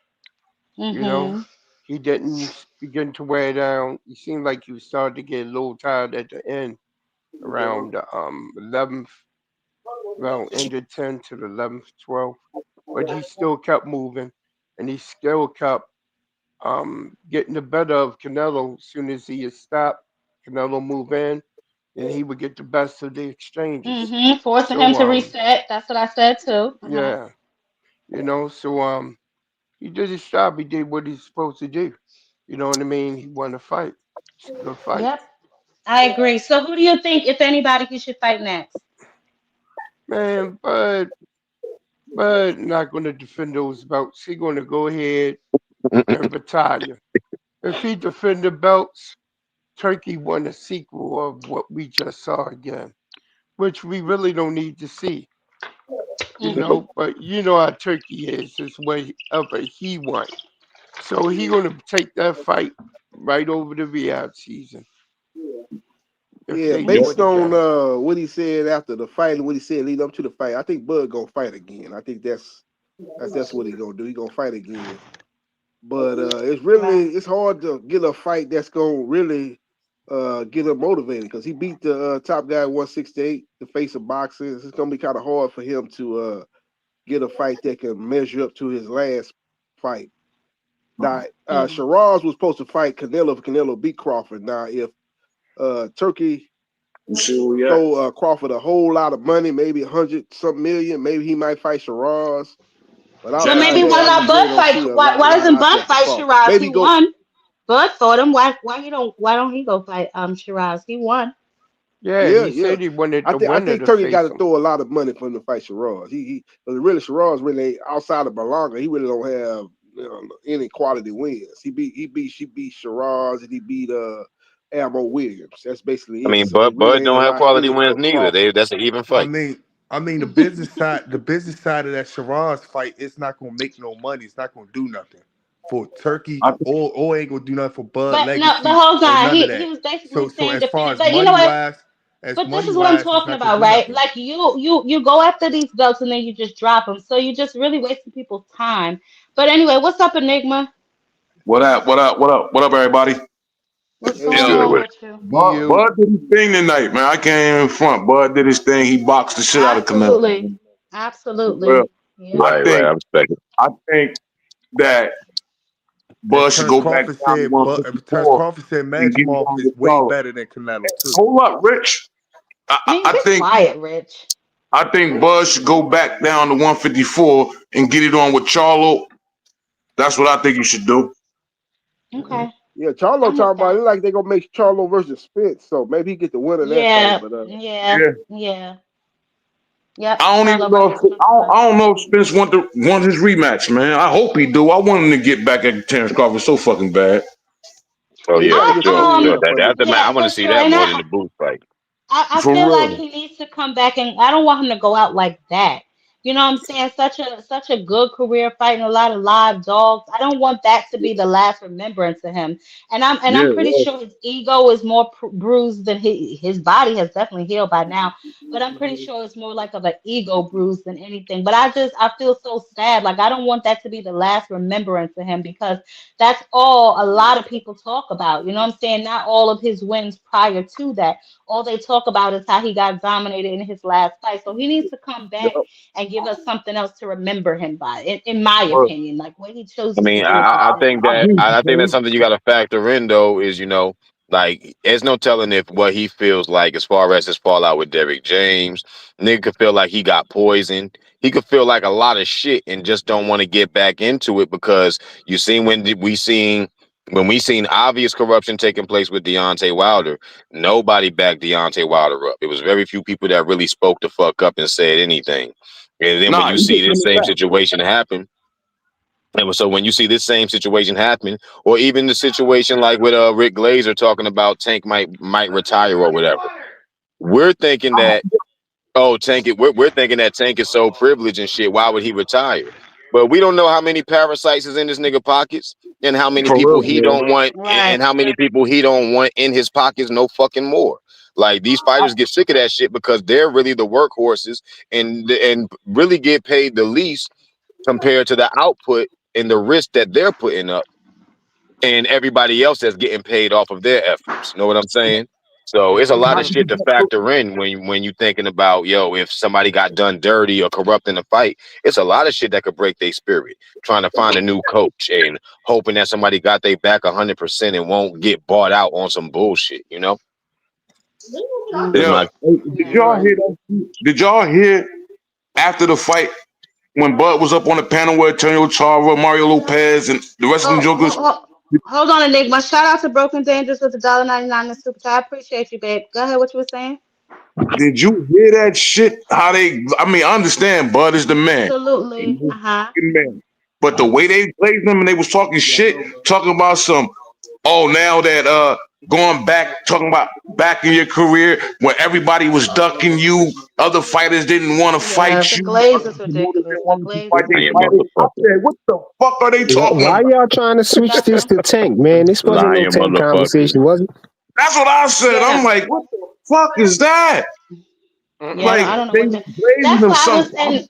You know, Mhm. he didn't begin to wear down. He seemed like he was starting to get a little tired at the end, around the 11th, well, ended 10 to the 11th, 12th, but he still kept moving, and he still kept getting the better of Canelo. As soon as he had stopped, Canelo move in, and he would get the best of the exchanges. Mhm. Forcing him So to reset. That's what I said too. Uh-huh. yeah, so he did his job. He did what he's supposed to do. You know what I mean? He won the fight. It's a good fight, Yep. I agree. So who do you think, if anybody, he should fight next? man. But but not going to defend those belts. He's going to go ahead and retire. If he defend the belts, Turkey won a sequel of what we just saw again, which we really don't need to see, Mhm. But you know how Turkey is whatever he wants. So he going to take that fight right over the Riyadh season if Yeah, they do it based on again. what he said after the fight and what he said leading up to the fight, I think Bud gonna fight again. I think that's what he gonna do. He gonna fight again. But Right. it's hard to get a fight that's gonna really get him motivated because he beat the top guy 168, the face of boxing. It's gonna be kind of hard for him to get a fight that can measure up to his last fight. Now, Mhm. Shiraz was supposed to fight Canelo if Canelo beat Crawford. Now, if Turkey throw Crawford a whole lot of money, maybe 100 some million, maybe he might fight Shiraz. But But outside maybe that, why I not just Bud really don't fight? see a Why lot doesn't out Bud there for fight Crawford. Shiraz? Maybe He go. won. Bud fought him. Why don't he go fight Shiraz? He won. Yeah, Yeah, he yeah. said he wanted the I winner think to Turkey got face to him. throw a lot of money for him to fight Shiraz. He because really Shiraz really outside of Berlanga, he really don't have any quality wins. She beat Shiraz and he beat Ammo Williams. That's basically I it. mean, So it really Bud ain't a don't have lot quality really wins for neither. Crawford. That's an even I fight. mean, the business side of that Shiraz fight, it's not gonna make no money. It's not gonna do nothing for Turkey, I, or ain't gonna do nothing for Bud But no, but Legacy hold or on. none of He that. was basically So saying as far defending. as But you know what? But this money is what I'm wise, it's talking not gonna about, do right? nothing. Like you go after these belts and then you just drop them. So you just really wasting people's time. But anyway, what's up, Enigma? what up? What up? What up? What up, everybody? What's Hey, It's going good on with Enigma. it. with you? Bud You did his thing tonight, man. I can't even front. Bud did his thing. He boxed the shit out of Canelo. Absolutely. Well, Absolutely. Yep. I Right. think I respect it. I think that And Bud should go back down to Terrence 154 Crawford said and get it Magimov on is with way Charlo. better than Canelo too. Hold up, Rich. I, I Man, I be think quiet, Rich. I think Bud should go back down to 154 and get it on with Charlo. That's what I think you should do. Okay. Yeah, Charlo I'm with talking about that. it like they gonna make Charlo versus Spence. So maybe he get the win in that fight. Yeah. But Yeah. Yeah. Yeah. Yep. I don't even Charlo know if versus Spence West. I don't know if Spence want his rematch, man. I hope he do. I want him to get back at Terrence Crawford so fucking bad. Oh he yeah, got to for get I some sure, for sure. wins. That But that's the man. I Yeah, want to for see sure. that And more than the booth fight. I For feel like real. he needs to come back, and I don't want him to go out like that. You know what I'm saying? Such a good career fighting a lot of live dogs. I don't want that to be the last remembrance of him. And I'm Yeah, pretty yeah. sure his ego is more bruised than his body has definitely healed by now. But I'm pretty sure it's more like of an ego bruise than anything. But I feel so sad. Like I don't want that to be the last remembrance of him because that's all a lot of people talk about. You know what I'm saying? Not all of his wins prior to that. All they talk about is how he got dominated in his last fight. So he needs to come back and give us something else to remember him by, in my But opinion. Like what he I chooses to mean, do with this I fight. think I that agree with I think that's you, something you got to factor in though. Is like there's no telling if what he feels like as far as his fallout with Derrick James, nigga could feel like he got poisoned. He could feel like a lot of shit and just don't want to get back into it because you seen when we seen obvious corruption taking place with Deontay Wilder, nobody backed Deontay Wilder up. It was very few people that really spoke the fuck up and said anything. And then when Nah, you he see just this coming same back. situation happen. And so when you see this same situation happen, or even the situation like with Rick Glazer talking about Tank might retire or whatever, we're thinking that we're thinking that Tank is so privileged and shit. Why would he retire? But we don't know how many parasites is in this nigga pockets, and how many For people real, he man. don't want, Right. and how many people he don't want in his pockets. No fucking more. Like these fighters get sick of that shit because they're really the workhorses and really get paid the least compared to the output and the risk that they're putting up and everybody else that's getting paid off of their efforts. You know what I'm saying? So it's a lot Nah, of shit to factor in when you thinking about if somebody got done dirty or corrupt in a fight. It's a lot of shit that could break their spirit. Trying to find a new coach and hoping that somebody got their back 100% and won't get bought out on some bullshit. Is you Yeah. my Hey, did Yeah. y'all hear that? Did y'all hear after the fight when Bud was up on the panel with Antonio Chara, Mario Lopez, and the rest of them Oh, jokers? hold on, Enigma. Shout out to Broken Dangerous with the $1.99 in super chat. I appreciate you, babe. Go ahead. What you were saying? Did you hear that shit? How they? I mean, I understand Bud is the man. Absolutely. He's Uh-huh. the man. But the way they played them and they was talking shit, talking about some. Oh, now that going back, talking about back in your career when everybody was ducking you, other fighters didn't want to Yeah, fight the you, glaze other is promoters ridiculous. didn't The want to glaze fight is their Lying fighters. ridiculous. I motherfucker. said, what the fuck are they talking Why about? y'all trying to switch That's this true. to Tank, man? This wasn't no Lying Tank motherfucker. conversation, was it? That's what I said. I'm Yeah. like, what the fuck is that? Yeah, Mm-mm. Like I don't know they what was the blazing that's them why I was something.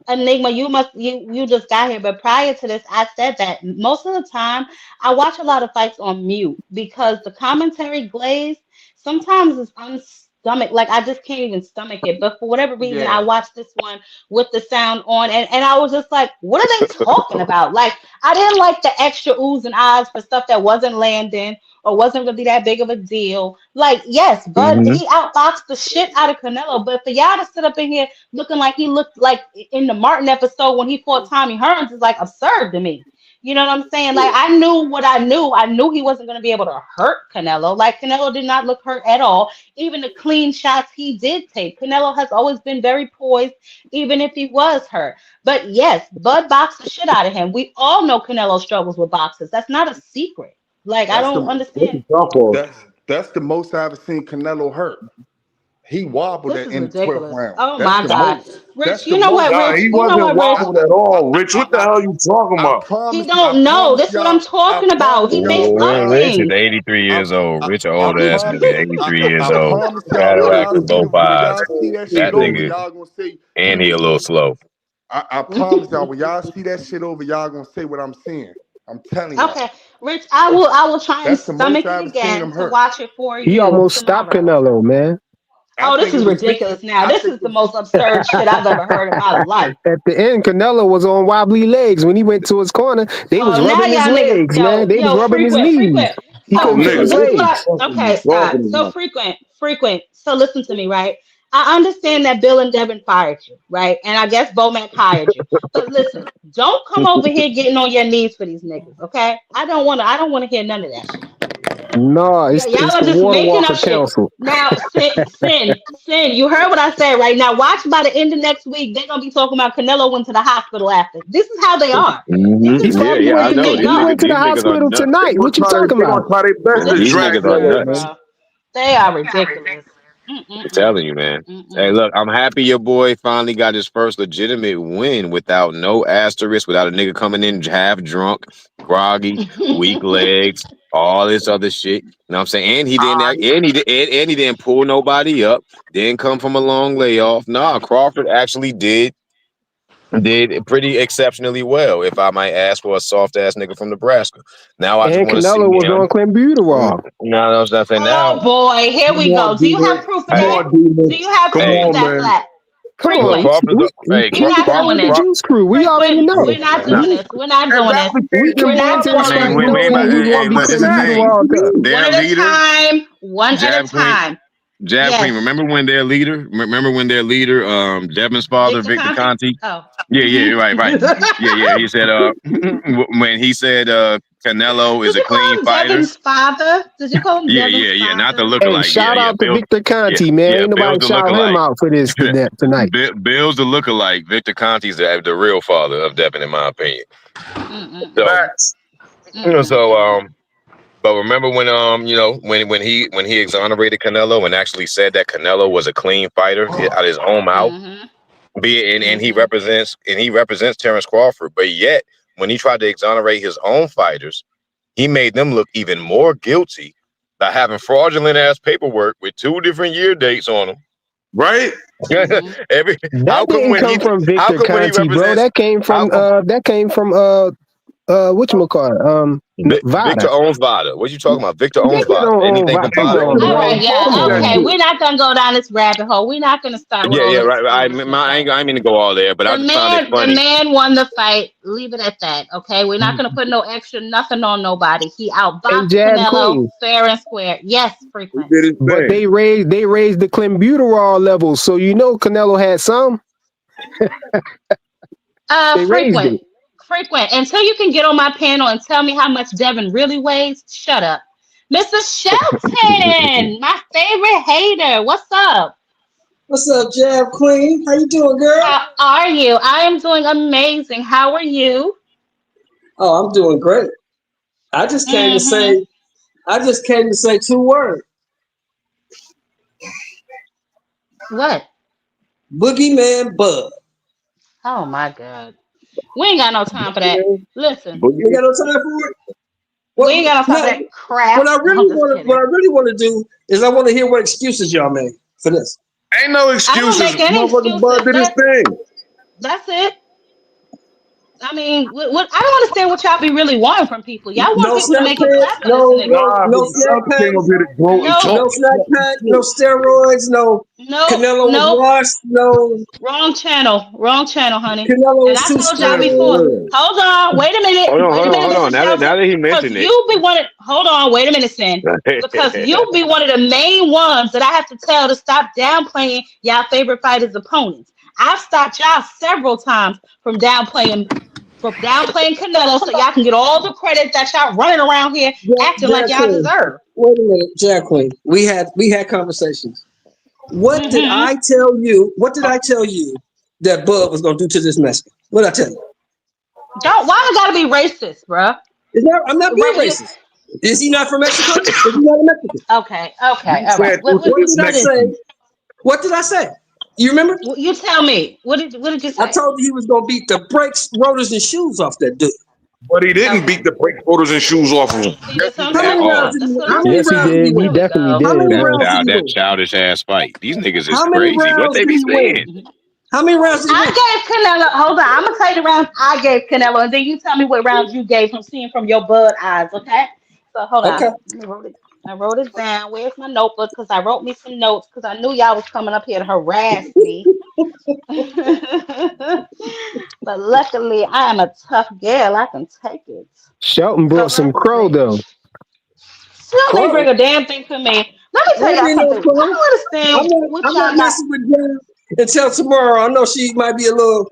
and Enigma, you just got here, but prior to this, I said that most of the time I watch a lot of fights on mute because the commentary glaze sometimes is unstomach. Like I just can't even stomach it. But for whatever reason, I Yeah. watched this one with the sound on, and I was just like, what are they talking about? Like I didn't like the extra oohs and ahs for stuff that wasn't landing or wasn't really that big of a deal. Like yes, Bud Mm-hmm. he outboxed the shit out of Canelo, but for y'all to sit up in here looking like he looked like in the Martin episode when he fought Tommy Hearns is like absurd to me. You know what I'm saying? Like I knew what I knew. I knew he wasn't going to be able to hurt Canelo. Like Canelo did not look hurt at all. Even the clean shots he did take. Canelo has always been very poised, even if he was hurt. But yes, Bud boxed the shit out of him. We all know Canelo struggles with boxers. That's not a secret. Like I That's don't the That's a understand. tough one. that's the most I've ever seen Canelo hurt. He wobbled This it is in the 12th ridiculous. round. Oh That's my the God. most. That's Rich, the you know most. what, Nah, Rich? he You know wasn't what, Rich? I wobbled at I all. Rich, I what the hell you talking I about? He promise. I don't know. promise That's what I'm y'all. I talking about. promise He y'all. makes When up Well, y'all. Rich is things. 83 I years old. I, Rich, an I old ass promise. nigga, 83 years I old. promise y'all. When y'all Cataracts in see both when eyes. y'all see that shit That over, nigga, y'all gonna say he and he was. a little slow. I promise y'all. When y'all see that shit over, y'all gonna say what I'm saying. I'm telling y'all. Okay, Rich, I will try and That's the most stomach I it ever seen again him to hurt. watch it for He you almost stopped tomorrow. Canelo, man. I Oh, this think it is was. ridiculous now. I This think is the it, most absurd shit I've ever heard in my life. At the end, Canelo was on wobbly legs when he went to his corner. They was Oh, now rubbing his y'all niggas, legs, man. They was rubbing his frequent. knees. He So, couldn't feel so his Nigga, this what is what the legs. fuck I, are you okay, Scott. talking So about? frequent. So listen to me, right? I understand that Bill and Devin fired you, right? And I guess Bomac hired you. But listen, don't come over here getting on your knees for these niggas, okay? I don't want to hear none of that shit. No, Yeah, it's y'all are the just Water making Walker up shit. Council. Now, sin. You heard what I said, right? Now, watch by the end of next week, they're gonna be talking about Canelo went to the hospital after. This is how they are. This He is Mm-hmm. what Yeah, probably these yeah, went. I niggas know. make He up. went to the These niggas are hospital nuts. tonight. What you talking They gonna about? try their best to This These is drag niggas are your ass, absurd, nuts. man. bro. They are ridiculous. I'm Mm-mm-mm. telling you, man. Hey, Mm-mm. look, I'm happy your boy finally got his first legitimate win without no asterisk, without a nigga coming in half drunk, groggy, weak legs, all this other shit. You know what I'm saying? And he didn't act, and he didn't pull nobody up, didn't come from a long layoff. Nah, Crawford actually did pretty exceptionally well, if I might ask for a soft ass nigga from Nebraska. Now I just And want to see Canelo was him. on clenbuterol. Now I was gonna say Oh now. boy, here Come we on, go. Do you have demon. proof of Come that? on, Do demon. you have Come proof of on, that, man. Flat? Come Look, on, Frequent. Crawford's hey, We're not Crawford, doing Crawford the this. Juice Crew. We already Frequent. know. We're not doing this. We're not His doing this. We application can We're bend not was to the doing I this. mean, strike approved. though What when we the want hey, to fuck be look, is this is the thing. that? clenbuterol up. Their One at a leader, time. One at a Jab Queen, time. Jab Queen. Yes. Remember when their leader, Devin's father, Victor Victor Conti? Conti. Oh. Yeah, Mm-hmm. yeah, right. Yeah. He said, when he said, Canelo is Did a you clean call him fighter. Devin's father? Did you call him Devin's Yeah. Not the father? Hey, lookalike. shout out to Bill. Victor Yeah, Conti, man. Ain't Bill's nobody the shout him lookalike. out for this tonight. Bill's the lookalike. Victor Conti's the real father of Devin, in my opinion. So, Mm-mm-mm. Facts. so, Mm-mm-mm. but remember when when he exonerated Canelo and actually said that Canelo was a clean fighter out of his own mouth, Mm-hmm. be it, and Mm-hmm. he represents Terrence Crawford, but yet when he tried to exonerate his own fighters, he made them look even more guilty by having fraudulent ass paperwork with 2 different year dates on them. Right? Mm-hmm. How That come didn't when come from Victor he Conti, bro. represents how come That came from whatchamacallit? Victor Vada. owns Vada? What you talking about? Victor owns Victor Vada. don't own Anything Vada. from Hey, Vada Victor owns on yo, All Vada. right, drugs. fuck Come yeah, that on. okay. shit. We're not gonna go down this rabbit hole. We're not gonna start with all Yeah, this right. foolishness, right? I ain't mean to go all there, but I The just found it man, the funny. man won the fight. Leave it at that, okay? We're not gonna put no extra nothing on nobody. He Hey, outboxed Jab Canelo Queen. fair and square. Yes, He frequent. did his But thing. they raised the clenbuterol levels, so you know Canelo had some. They raised Frequent, it. frequent. Until you can get on my panel and tell me how much Devin really weighs, shut up. Mr. Shelton, my favorite hater. What's up? What's up, Jab Queen? How you doing, girl? How are you? I am doing amazing. How are you? Oh, I'm doing great. I just came to Mm-hmm. say, I just came to say two words: What? Boogeyman Bud. Oh my God. We ain't got no time for that. Listen, You got no time for it? we ain't got no time for No. that crap. What I'm just I kidding. really want to do is I want to hear what excuses y'all made for this. Ain't no I don't excuses. make any Motherfucker Bud excuses. did his thing. That's it. I mean, I don't understand what y'all be really wanting from people. Y'all want No people to snack make it packs, clap for this nigga. Nah, but no the snack other thing over packs, here to grow and Nope, no talk. snack pack, no steroids, no nope, Canelo was nope. washed, no Wrong channel, honey. Canelo And was I too told y'all skinny. before. Hold on, wait a minute, Hold on. Mr. Now Shelton, that he because mentioned it, you be one of. Hold on, wait a minute, Sin, because you be one of the main ones that I have to tell to stop downplaying y'all favorite fighters' opponents. I've stopped y'all several times from downplaying Canelo, so y'all can get all the credit that y'all running around here acting like Jack y'all Queen. deserve. Wait a minute, Jack Queen. We had conversations. What did Mm-hmm. I tell you? What did I tell you that Bud was gonna do to this Mexican? What did I tell you? Don't why I gotta be racist, bruh? I'm not being Right, you racist. Is he not from Mexico? Is he not a Mexican? okay? Okay, You all right. said who to What this did I next Listen, say? week. What did I say? You remember? you tell me. What did you I say? told you he was gonna beat the brakes, rotors, and shoes off that dude. But he didn't beat Okay. the brake rotors and shoes off of him. See, Yes, that's he what I'm How did. many At talking rounds all. about. did That's he? what How I'm many Yes, talking he rounds about. did he did. He Here win? we definitely go. How did, many man. rounds did he That win? childish ass fight. These niggas is How many crazy. What rounds they did be he win? saying? How many rounds did he I win? gave Canelo. Hold on. I'm gonna tell you the rounds I gave Canelo, and then you tell me what rounds you gave him, seeing from your bud eyes. Okay. So hold on. Okay. Let me wrote it. I wrote it down. Where's my notebook? Because I wrote me some notes because I knew y'all was coming up here to harass me. But luckily, I am a tough girl. I can take it. Shelton So brought some let's crow see. though. Still didn't bring Crow. a damn thing for me. Let me I tell ain't y'all been no something. I crow. don't understand what I'm not y'all got. messing with Jen until tomorrow. I know she might be a little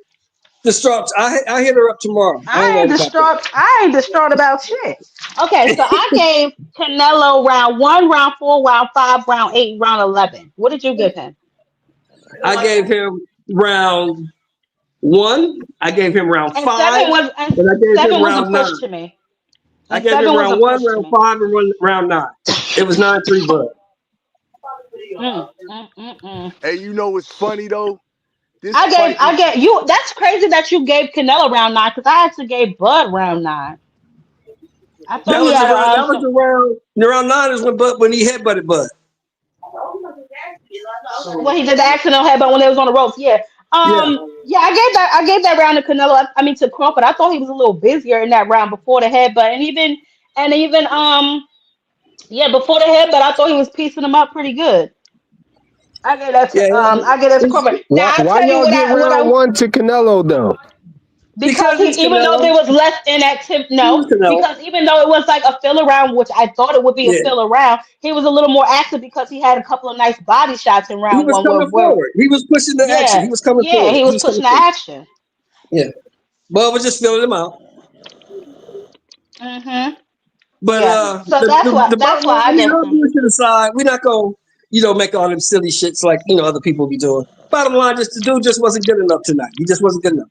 distraught. I hit her up tomorrow. I ain't I ain't worried about that. distraught. I ain't distraught about shit. Okay, so I gave Canelo round one, round four, round five, round eight, round 11. What did you give him? I gave him round one. I gave him round And five, and and I gave him seven was a round push nine. to me. I And gave him seven was a round one, push to round me. five, and round nine. It was 9-3 Bud. Mm, mm, mm, mm. Hey, you know what's funny though? This I fight was gave you. That's crazy that you gave Canelo round nine because I actually gave Bud round nine. I thought That he was had around. That was some. around. Round nine is when he headbutted Bud. Well, he did the accidental headbutt when they was on the ropes. Yeah. Yeah. Yeah, I gave that round to Canelo. I mean to Crawford. I thought he was a little busier in that round before the headbutt, and even yeah, before the headbutt, I thought he was piecing him up pretty good. Yeah. I gave that to Crawford. Now I Why tell you y'all give what round I one to Canelo though? because Because he he's even though Canelo. there was less inactive no He's Canelo. because even though it was like a fill around which I thought it would be a Yeah. fill around, he was a little more active because he had a couple of nice body shots in He round was one coming where forward. He was pushing the action. He yeah was coming yeah forward. he He was was coming pushing the forward. action. Yeah. Bud was just filling him out. Hmm. But Yeah, so the that's bottom why line, I gave it all to him. bullshit aside, we're not gonna, make all them silly shits like other people be doing. Bottom line, just the dude just wasn't good enough tonight. He just wasn't good enough.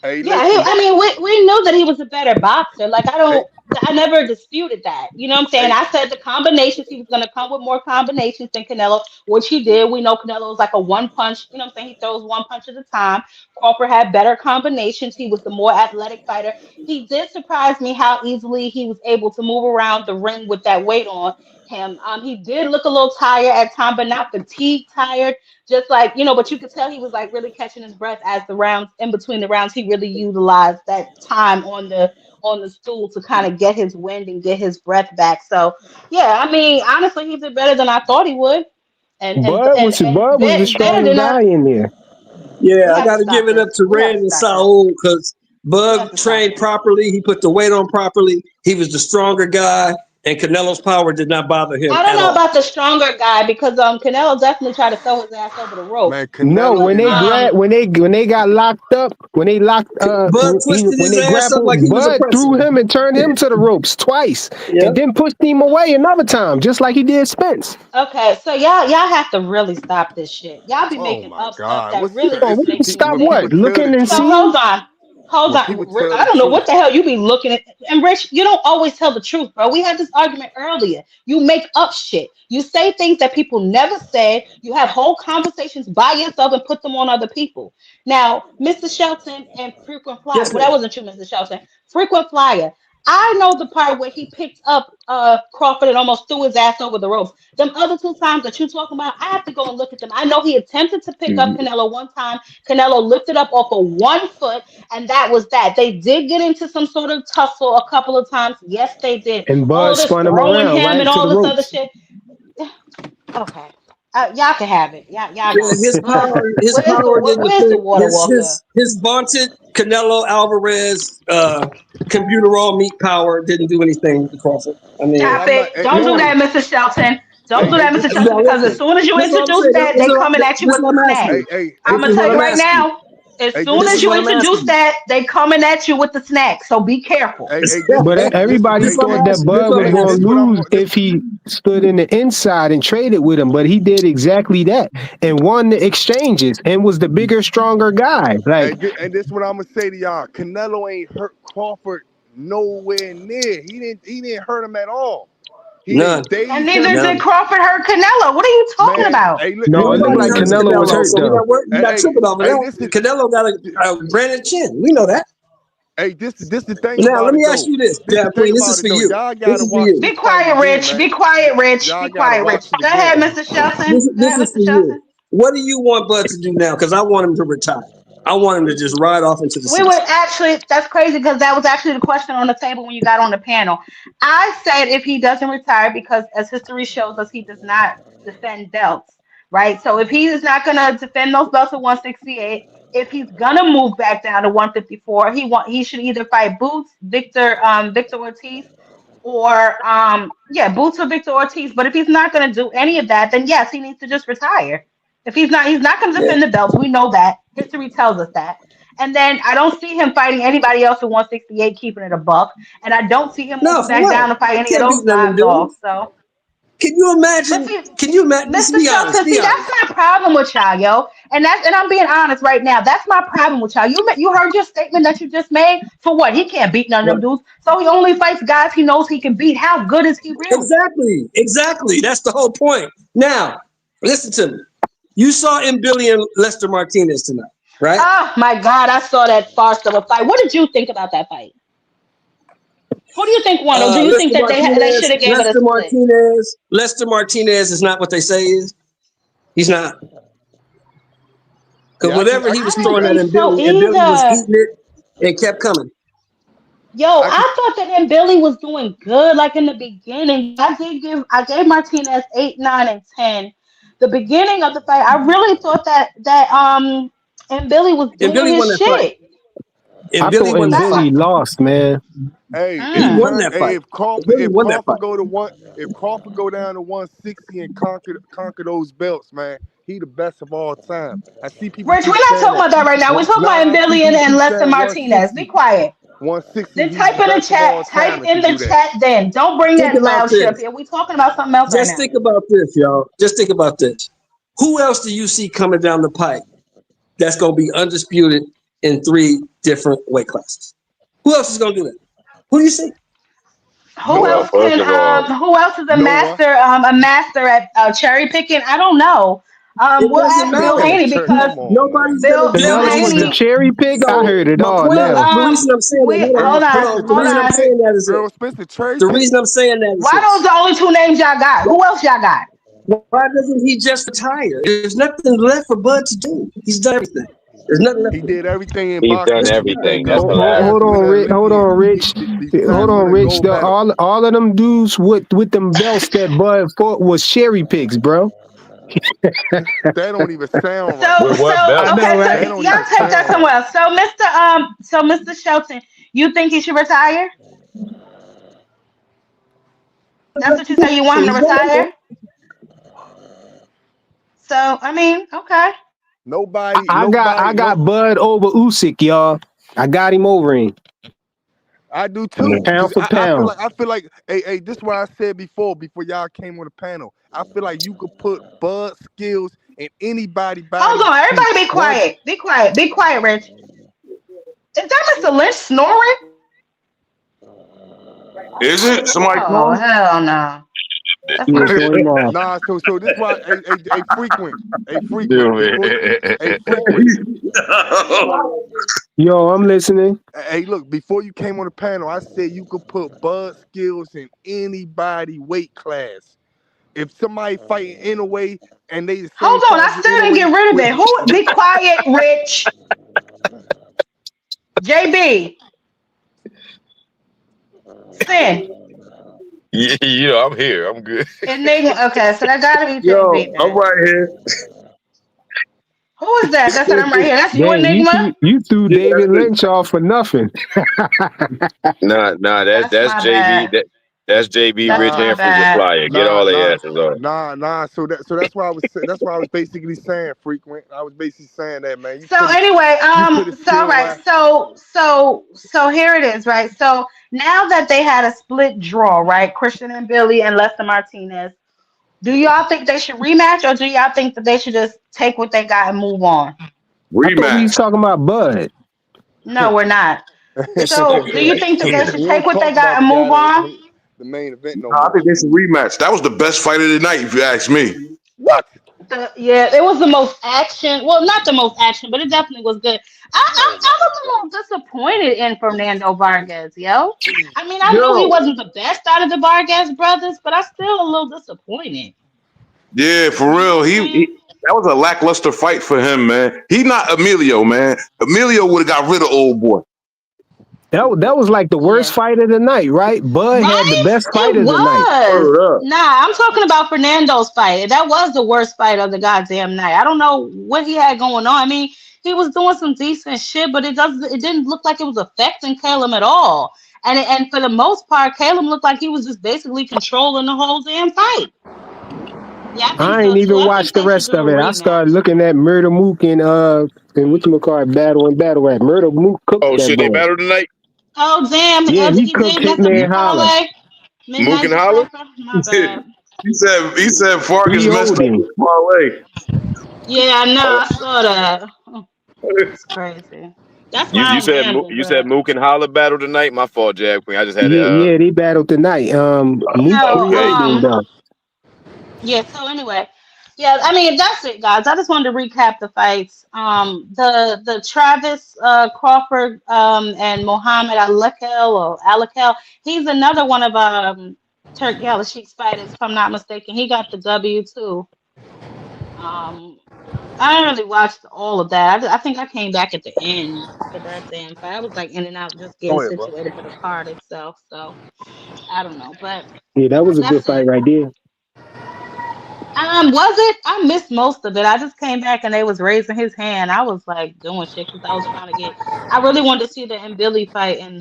hey Yeah, listen, I mean, we knew that he was a better boxer. Like hey, I never disputed that. You know what I'm saying? hey, I said the combinations he was going to come with more combinations than Canelo, which he did. We know Canelo is like a one punch. You know what I'm saying? He throws one punch at a time. Crawford had better combinations. He was the more athletic fighter. He did surprise me how easily he was able to move around the ring with that weight on him. He did look a little tired at time, but not fatigued tired just like but you could tell he was like really catching his breath as the rounds in between the rounds he really utilized that time on the stool to kind of get his wind and get his breath back. So yeah, I mean honestly he did better than I thought he would, and Bud was the better stronger than I. guy in there. Yeah, We I have got to to give stop it up this. to We have Rand to and stop this. Saul because We have Bud to stop trained this. properly. He put the weight on properly. He was the stronger guy. and Canelo's power did not bother him I don't at know all. about the stronger guy because Canelo definitely tried to throw his ass over the ropes. Man, No, Canelo when is they not. when they got locked up, when they locked Bud twisted when his they ass up like grappled, he was Bud oppressor. threw him and turned him to the ropes twice, Yeah. and then pushed him away another time, just like he did Spence. Okay, so y'all have to really stop this shit. Y'all be Oh making my up stuff God, that what's really Oh, just we it's makes me stop when sick. people what? tell the Looking and So truth. seeing? hold When on. people tell I the don't know what truth. the hell you be looking at. And Rich, you don't always tell the truth, bro. We had this argument earlier. You make up shit. You say things that people never said. You have whole conversations by yourself and put them on other people. Now, Mr. Shelton and Frequent Flyer. Yes, Well, that ma'am. wasn't you, Mr. Shelton. Frequent Flyer. I know the part where he picked up Crawford and almost threw his ass over the ropes. Them other two times that you talking about, I have to go and look at them. I know he attempted to pick up Canelo one time. Canelo lifted up off of 1 foot, and that was that. They did get into some sort of tussle a couple of times. Yes, they did. And All Bud this spun him throwing around him and right to all the this other ropes. shit. Okay. Y'all can have it. Y'all Yeah, got it. his power didn't Where's the affect water walker? his vaunted Canelo Alvarez computer raw meat power didn't do anything with Crawford. I mean, Stop I'm not. it. Don't do that, Mr. Shelton. Don't do that, This Mr. is Shelton, now because as listen, soon as you this is what I'm introduce saying. that, they coming at you This is with what the I'm snack. asking you. I'm This gonna is tell what you I'm right asking you. now, as hey, soon This as is you what I'm asking introduce you. that, they coming at you with the snack. So be careful. hey, hey, But this, everybody This is what I'm thought that asking. This is Bud what was I'm hey, going this to asking. what I'm. lose if he stood in the inside and traded with him, but he did exactly that and won the exchanges and was the bigger, stronger guy. Like, And this what I'm gonna say to y'all. Canelo ain't hurt Crawford nowhere near. He didn't hurt him at all. He None. didn't And daze neither him. did None. Crawford hurt Canelo. What are you talking Man, about? hey, no, it looked Nobody like hurts Canelo was Canelo, hurt so though. we're not hey, tripping off of hey, that. Canelo got a granite chin. We know that. this the thing Now, let about me it ask though. you this, This the Jab thing Queen. This about is it for though. you. Y'all This gotta is for watch you. Be this fight quiet, again, Rich. Be man. quiet, Rich. Be Y'all gotta quiet, Rich. watch it Go ahead, again. Mr. Shelton. Go This ahead, is Mr. for you. Shelton. What do you want Bud to do now? Because I want him to retire. I want him to just ride off into the We were sunset. actually, that's crazy because that was actually the question on the table when you got on the panel. I said if he doesn't retire, because as history shows us, he does not defend belts, right? So if he is not going to defend those belts at 168, if he's going to move back down to 154, he should either fight Boots, Victor Ortiz, or Boots or Victor Ortiz. But if he's not going to do any of that, then yes, he needs to just retire. If he's not going to Yeah. defend the belts. We know that. History tells us that. And then I don't see him fighting anybody else at 168, keeping it a buck. And I don't see him No, moving for back what? down to fight He any of can't beat those none of them live dudes. dogs. So, Can you but imagine? see, Can you imagine? Just Mr. be honest. Shelton, Be see, that's honest. my problem with y'all, yo. And I'm being honest right now. That's my problem with y'all. You heard your statement that you just made. For what? He can't beat none of them Right. dudes. So he only fights guys he knows he can beat. How good is he really? Exactly. Exactly. That's the whole point. Now, listen to me. You saw M. Billy and Lester Martinez tonight, right? Oh my God, I saw that farce of a fight. What did you think about that fight? Who do you think won, or do you think Lester that they should Martinez. have gave it a split? Lester Martinez is not what they say he is. He's not. Because Yeah, whatever I he can was I see don't throwing that. at think him, so Billy was either. eating it and kept coming. Yo, I can. I thought that then Billy was doing good, like in the beginning. I gave Martinez 8, 9, and 10. The beginning of the fight, I really thought that and Billy was And doing Billy his won that fight. shit. And I Billy thought won and that That's fight. Billy lost, man. Hey, He if mm. won turn, that hey, fight. And Billy if won that fight. Crawford go to if Crawford go down to 160 and conquer those belts, man, he the best of all time. I see people Rich, we're keep not saying talking that. about that right now. We're talking about Nah, I see Billy people and keep Lester saying Martinez. Be 160. quiet. 160, Then he's the type in the best of all chat. time Type if in he the do that. chat. Then don't bring Think that about loud shit up this. here. We're talking about something else right Just now. think about this, y'all. Just think about this. Who else do you see coming down the pipe that's going to be undisputed in 3 different weight classes? Who else is going to do that? Who do you see? Who Well, else Noah, first can of all, who else is Noah. a master at cherry picking? I don't know. It We'll doesn't ask Bill matter. Haney because Come on, man. Nobody's going to do Bill what Canelo he's was the done. Haney cherry pick. I So heard it my all point, will now. the reason I'm saying that, we hold on, hold hold on, on. The hold reason I'm on. saying that is Earl this. Spencer cherry The pick. reason I'm saying that is Why those this. the only 2 names y'all got? Who else y'all got? Why doesn't he just retire? There's nothing left for Bud to do. He's done everything. There's nothing left He for him. did everything in He's boxing done that Just you could everything. think That's of the besides last. winning an Hold Olympian, on, Rich. Hold besides on, winning a Rich. gold medal. All of them dudes with them belts that Bud fought was cherry picks, bro. That don't even sound right. With what I belt? know, Okay, so That right? don't y'all even take that sound somewhere right. else. So Mr. Shelton, you think he should retire? That's what you say. You want him to retire? So I mean, okay. Nobody, I nobody, no. got Bud over Usyk, y'all. I got him over him I do too, pound cause for pound. I feel like, hey, this is what I said before y'all came on the panel. I feel like you could put Bud Skills in anybody Hold body on, to everybody, be one. quiet. Be quiet. Be quiet, Rich. Is that Mr. Lynch snoring? Is it? Somebody Oh calling? hell no. That's Yeah, not throw good. him off. Nah, so this why a frequent before a Dude. frequent. Yo, I'm listening. Hey, look, before you came on the panel, I said you could put Bud Skills in anybody weight class. If somebody fighting in a way and they the same Hold on, I size as still in a didn't way get rid of with it. Who? Be quiet, Rich. JB. Sin. Yeah, I'm here. I'm good. Enigma. Okay, so that gotta be Yo, JB I'm then. right here. Who is that? That's that I'm right here. That's you, Damn, Enigma? you threw Yeah, David that's me. Lynch off for nothing. Nah, That's that's my JB. bad. That's JB, That's Rich, my and Frequent bad. Flyer. Get nah, all their nah, asses off. nah. So that's why I was basically saying frequent. I was basically saying that, man. So anyway, You put a so all skill right, line. so here it is, right? So now that they had a split draw, right? Christian and Billy and Lester Martinez. Do y'all think they should rematch, or do y'all think that they should just take what they got and move on? I thought we was Rematch. talking about Bud. No, we're not. So, do you think that they should We take don't what they talk got about and the move guy on? that the main event no Nah, I more. think they should rematch. That was the best fight of the night, if you ask me. What? Yeah, it was the most action. Well, not the most action, but it definitely was good. Oh my I'm a god. little disappointed in Fernando Vargas, yo. I mean, I knew he Yo, wasn't the best out of the Vargas brothers, but I'm still a little disappointed. Yeah, for You know what real. I'm saying? That was a lackluster fight for him, man. He not Emilio, man. Emilio would have got rid of old boy. That was like the worst Yeah. fight of the night, right? Bud had the Right? best fight It of the night. was. word up. Nah, I'm talking about Fernando's fight. That was the worst fight of the goddamn night. I don't know what he had going on. I mean, he was doing some decent shit, but it didn't look like it was affecting Caleb at all. And for the most part, Caleb looked like he was just basically controlling the whole damn fight. Yeah, I think I so ain't too. even I think watched the they should rest do a of it. I started rematch. looking at Murder Mook and whatchamacallit, battle rap. Murder Mook cooked Oh that shit, they boy. battled tonight. Oh damn! Yeah, he You cooked did. That's a Hitman Holler. parlay. Mook Midnight and Holler. Decipher. My bad. he said Farkas He messed owed up him. his parlay. Yeah, I know. I saw that. It's crazy. That's why I don't gamble, You said but Mook and Holler battled tonight. My fault, Jab Queen. I just had it. Yeah, they battled tonight. Mook no. 3-0 Okay. done. Yeah. So anyway, yeah. I mean, that's it, guys. I just wanted to recap the fights. The Travis Crawford and Mohammed Alakel or Alakel. He's another one of Turk Yalashi's fighters, if I'm not mistaken. He got the W too. Um, I didn't really watch all of that. I think I came back at the end for that damn fight. I was like in and out, just getting Go ahead, bro. situated for the card itself. So I don't know, but Yeah, that was a good that's fight it. right there. Was it? I missed most of it. I just came back and they was raising his hand. I was like doing shit because I was trying to get. I really wanted to see the and Billy fight and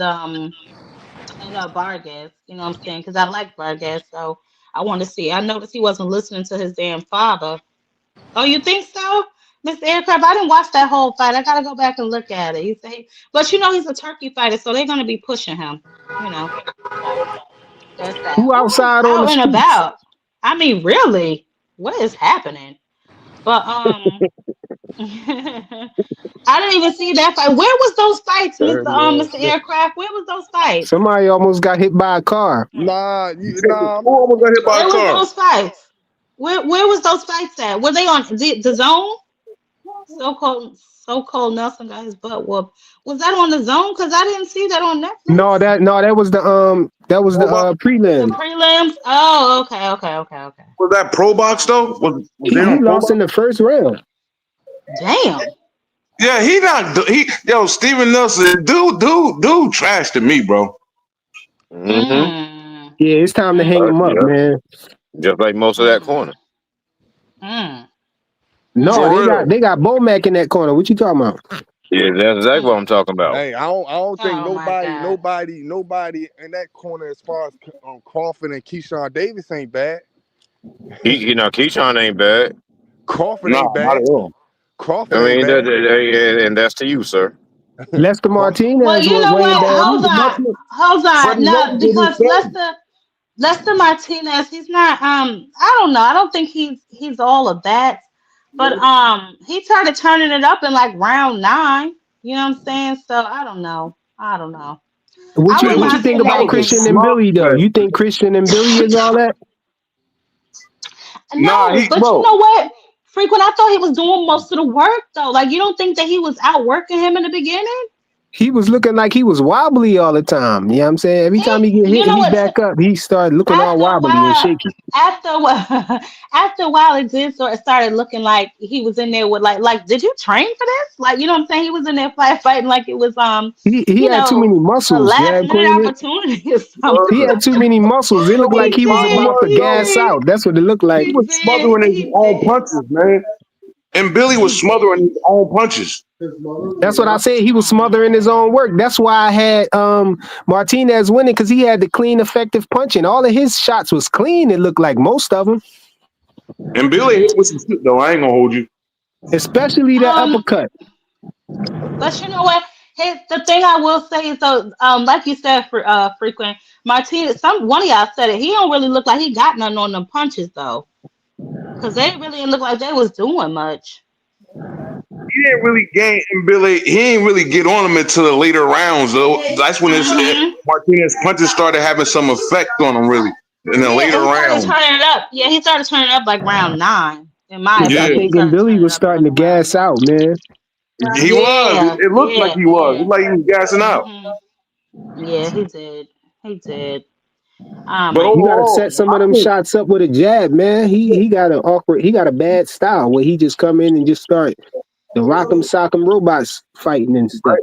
Vargas. You know what I'm saying? Because I like Vargas, so I wanted to see. I noticed he wasn't listening to his damn father. Oh, you think so, Mr. Aircraft? I didn't watch that whole fight. I gotta go back and look at it. But he's a turkey fighter, so they're gonna be pushing him. You know, so there's that. Who Oh, who's outside on the out and streets? about? I mean, really, what is happening? But I didn't even see that fight. Where was those fights, Mr. Aircraft? Where was those fights? Somebody almost got hit by a car. Nah. Who almost got hit by a Where was car? those fights? Where was those fights at? Were they on the zone? So called Nelson got his butt whooped. Was that on the zone? Because I didn't see that on No, Netflix. that was the Pro box? The prelim. prelims. Oh, okay. Was that pro box Oh, though? Was they He on pro lost box? in the first round. damn. Yeah, Steven Nelson, dude, trash to me, bro. Mm-hmm. Mm, Yeah, it's time to hang mm, him up, Yeah. man. Just like most of that corner. mm, mm, No, For mm. they got real. Bomac in that corner. What you talking about? Yeah, that's exactly what I'm talking about. Hey, I don't think Oh my God. nobody in that corner as far as Crawford and Keyshawn Davis ain't bad. Keyshawn ain't bad. Crawford No, ain't not at bad. all. I Crawford ain't mean, bad. and that's to you, sir. Lester Crawford. Well, Martinez you was know way what? bad. Hold on. Hold Freddie on. No, Wilson did his because thing. Lester Martinez, he's not I don't know. I don't think he's all of that. But he started turning it up in like round 9. You know what I'm saying? So I don't know. I don't know. What I you wouldn't what you mind think seeing that about That was again a Christian though. and slump Billy though? fest. You think Christian and Billy is all that? Nah, No, he but you bro. know what? Frequent, I thought he was doing most of the work though. Like you don't think that he was outworking him in the beginning? He was looking like he was wobbly all the time. You know what I'm saying? Every time he He, get hit you and know he what? back up, he started looking all After a wobbly and while, shaky. after a while, after a while, it did sort of started looking like he was in there with like, did you train for this? Like, you know what I'm saying? He was in there fighting like it was He you had too many know, a muscles, last Jab minute Queen. opportunity or He something. had too many muscles. It You know looked what like his he was problem about was to He though? gas did. out. That's what it looked like. He He was did. smothering his He own did. punches, man. And Billy was He smothering did. his own punches. That's what I said. He was Oh my smothering his God. own work. That's why I had Martinez winning because he had the clean, effective punching. All of his shots was clean. It looked like most of them, And Billy hit with some shit though. I ain't gonna hold you. especially that Um, uppercut. but you know what? The thing I will say is, so like you said, for frequent Martinez, one of y'all said it. He don't really look like he got nothing on them punches though, cause they really didn't look like they was doing much. He didn't really gain and Billy. He didn't really get on him until the later rounds though. That's when his Hmm. Martinez punches started having some effect on him really in the Yeah, later he started rounds. turning it up. Yeah, he started turning it up like round 9. In my I Yeah, opinion, he think and started Billy turning it was up in starting like to around gas 9. out, man. he was. Yeah, It looked like yeah, he was. It yeah. looked like he was gassing out. Hmm. Yeah, he did. He did. Oh But my You got to overall, set goodness. some I of them think shots up with a jab, man. He got an awkward. He got a bad style where he just come in and just start the rock'em sock'em robots fighting and stuff.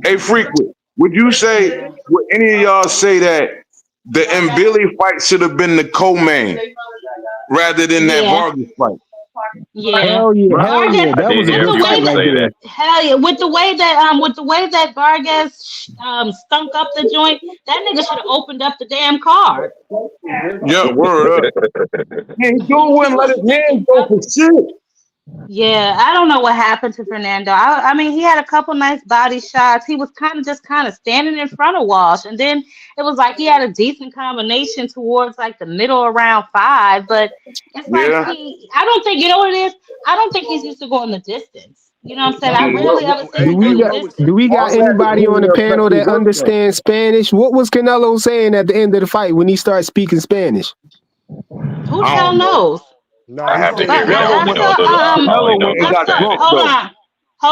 a frequent. Would you say? Yeah. Would any of y'all say that the Billy fight should have been the co-main rather than that Yeah. Vargas fight? Yeah. Hell yeah, Right? hell yeah. Vargas I That was didn't a with hear good the fight way people right that say there. that. hell yeah, with the way that Vargas stunk up the joint, that nigga should have opened up the damn card. Yeah, word up. Yeah, he He still he wouldn't let was his stinking hands go up. for shit. Yeah, I don't know what happened to Fernando. I mean, he had a couple nice body shots. He was kind of standing in front of Walsh, and then it was like he had a decent combination towards like the middle around 5. But it's like Yeah. I don't think you know what it is. I don't think he's used to going the distance. You know what I'm saying? I Yeah. rarely ever seen Do him go we the got What was do distance. we got All that anybody on didn't the affect panel his that work though. understands Spanish? What was Canelo saying at the end of the fight when he started speaking Spanish? Who the I hell don't know. knows? Nah, I he have to said he hear was it. I Canelo only went. After know he I only Canelo know went and the got after Spanish. drunk hold though.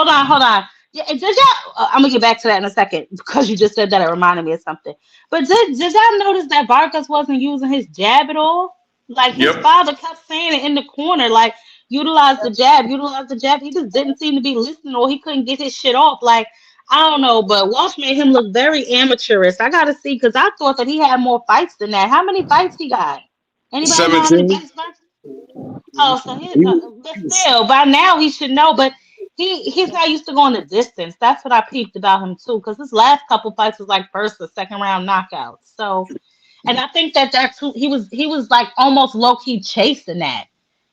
on, hold on. Yeah, did y'all? I'm gonna get back to that in a second because you just said that it reminded me of something. But did y'all notice that Vargas wasn't using his jab at all? Like his Yep. father kept saying it in the corner, like utilize the jab, utilize the jab. He just didn't seem to be listening, or he couldn't get his shit off. Like I don't know, but Walsh made him look very amateurish. I gotta see because I thought that he had more fights than that. How many fights he got? Anybody know how many 17. fights? Oh, so He, but he was, still, by now he should know. But he's not used to going the distance. That's what I peeped about him too. Because his last couple fights was like first or second round knockouts. So, and I think that that's who he was like almost low key chasing that.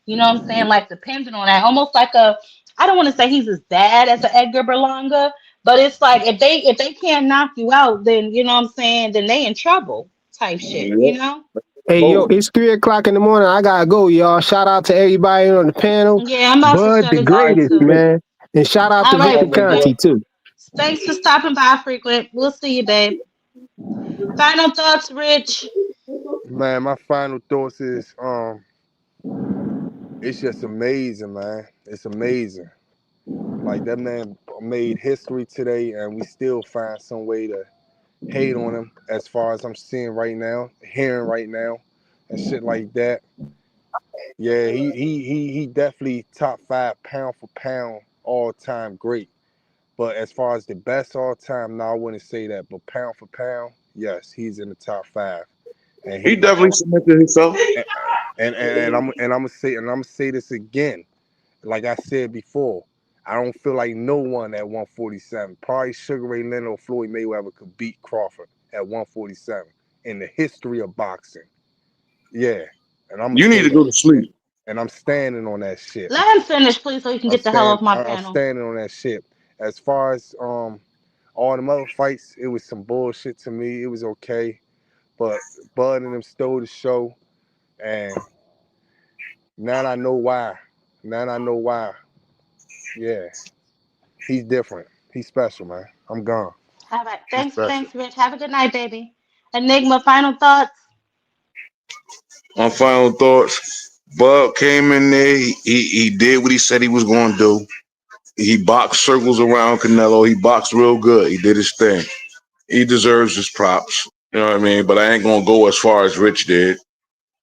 You know what I'm saying? Like depending on that, almost like a. I don't want to say he's as bad as an Edgar Berlanga, but it's like if they can't knock you out, then you know what I'm saying. Then they in trouble type shit. You yep. know? Hey yo, Oh, it's 3 o'clock in the morning. I gotta go, y'all. Shout out to everybody on the panel. Yeah, I'm about to Bud shut the it down greatest, too. man. And shout out to All right, Victor frequent. Conti too. Thanks for stopping by, frequent. We'll see you, babe. Final thoughts, Rich. man. My final thoughts is it's just amazing, man. It's amazing. Like that man made history today, and we still find some way to hate on him. As far as I'm seeing right now, hearing right now, and shit like that. Yeah, he definitely top 5 pound for pound all time great. But as far as the best all time, no, I wouldn't say that. But pound for pound, yes, he's in the top 5. And he he definitely cemented himself. and I'm gonna say this again. Like I said before, I don't feel like no one at 147, probably Sugar Ray Leonard or Floyd Mayweather, could beat Crawford at 147 in the history of boxing. Yeah, and I'm gonna You need say to go that, to sleep. and I'm standing on that shit. Let him finish, please, so he can get the hell off my I'm panel. standing on that shit. As far as all the other fights, it was some bullshit to me. It was okay, but Bud and them stole the show, and now I know why. Now I know why. Yeah, he's different. He's special, man. I'm gone. All right. He's Thanks, special. thanks, Rich. Have a good night, baby. Enigma, final thoughts? On final thoughts, Bud came in there. He did what he said he was going to do. He boxed circles around Canelo. He boxed real good. He did his thing. He deserves his props. You know what I mean? But I ain't gonna go as far as Rich did.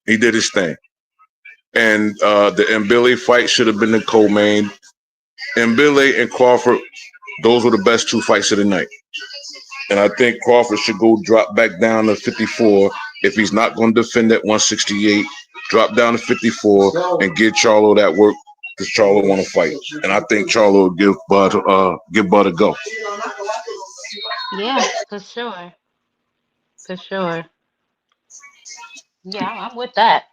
He did his thing. And the Billy fight should have been the co-main. And Billy and Crawford, those were the best two fights of the night. And I think Crawford should go drop back down to 54 if he's not going to defend at 168. Drop down to 54 and give Charlo that work because Charlo want to fight. And I think Charlo will give Bud a go. Yeah, for sure. For sure. Yeah, I'm with that.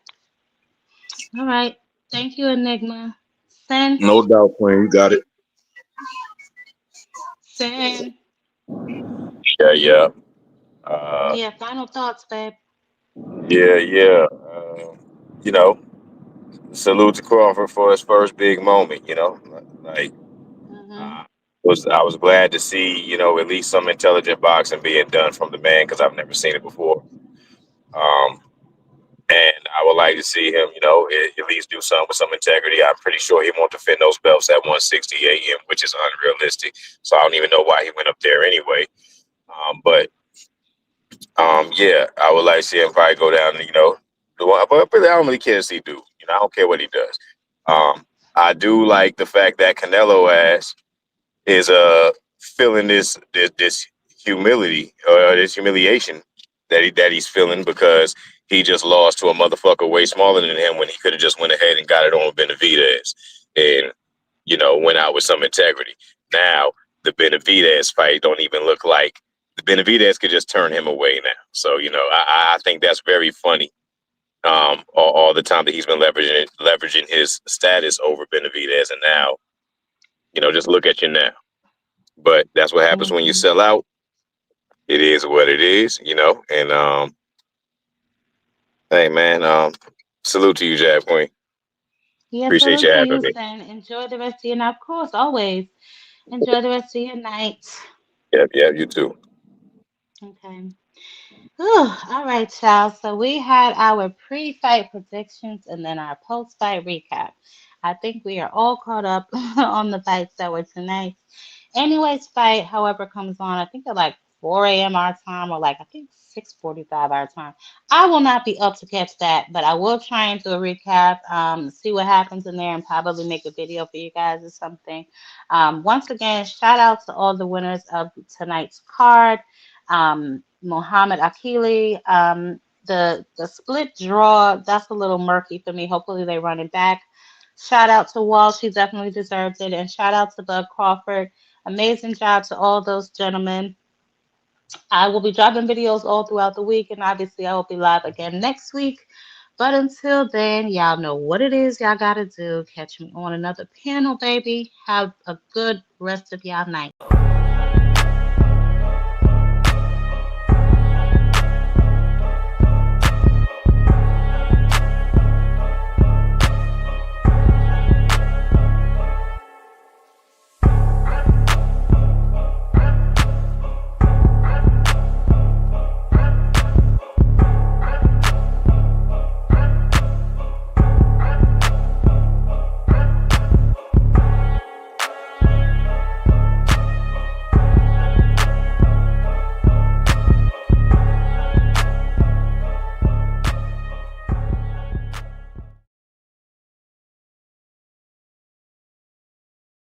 All right. Thank you, Enigma. Sin, No doubt, Queen. You got it. Sin. Yeah, yeah. Uh, Yeah, final thoughts, babe. yeah, yeah. You know, salute to Crawford for his first big moment. Like Mm-hmm. I I was glad to see at least some intelligent boxing being done from the man because I've never seen it before. Um, and I would like to see him, at least do something with some integrity. I'm pretty sure he won't defend those belts at 168, which is unrealistic. So I don't even know why he went up there anyway. But yeah, I would like to see him probably go down, the one. But really, I don't really care to see dude. I don't care what he does. I do like the fact that Canelo ass is feeling this humility or this humiliation that he's feeling because he just lost to a motherfucker way smaller than him when he could have just went ahead and got it on Benavidez and went out with some integrity. Now the Benavidez fight don't even look like the Benavidez could just turn him away now. So I think that's very funny. All the time that he's been leveraging his status over Benavidez, and now just look at you now. But that's what happens when you Mm-hmm. sell out. It is what it is, And hey, man, salute to you, Jab Queen. Yeah, Appreciate salute you to having you, me. Sin. Enjoy the rest of your night. Of course, always. Enjoy the rest of your night. Yeah, yeah, you too. Okay. Whew. All right, child. So we had our pre-fight predictions and then our post-fight recap. I think we are all caught up on the fights that were tonight. Anyways, fight, however, comes on, I think at like 4 a.m. our time or like I think 6:45 our time. I will not be up to catch that, but I will try and do a recap, see what happens in there, and probably make a video for you guys or something. Once again, shout out to all the winners of tonight's card. Muhammad Akili. The split draw, that's a little murky for me. Hopefully they run it back. Shout out to Wall, she definitely deserves it. And shout out to Bud Crawford. Amazing job to all those gentlemen. I will be dropping videos all throughout the week, and obviously I will be live again next week. But until then, y'all know what it is y'all gotta do. Catch me on another panel, baby. Have a good rest of y'all night.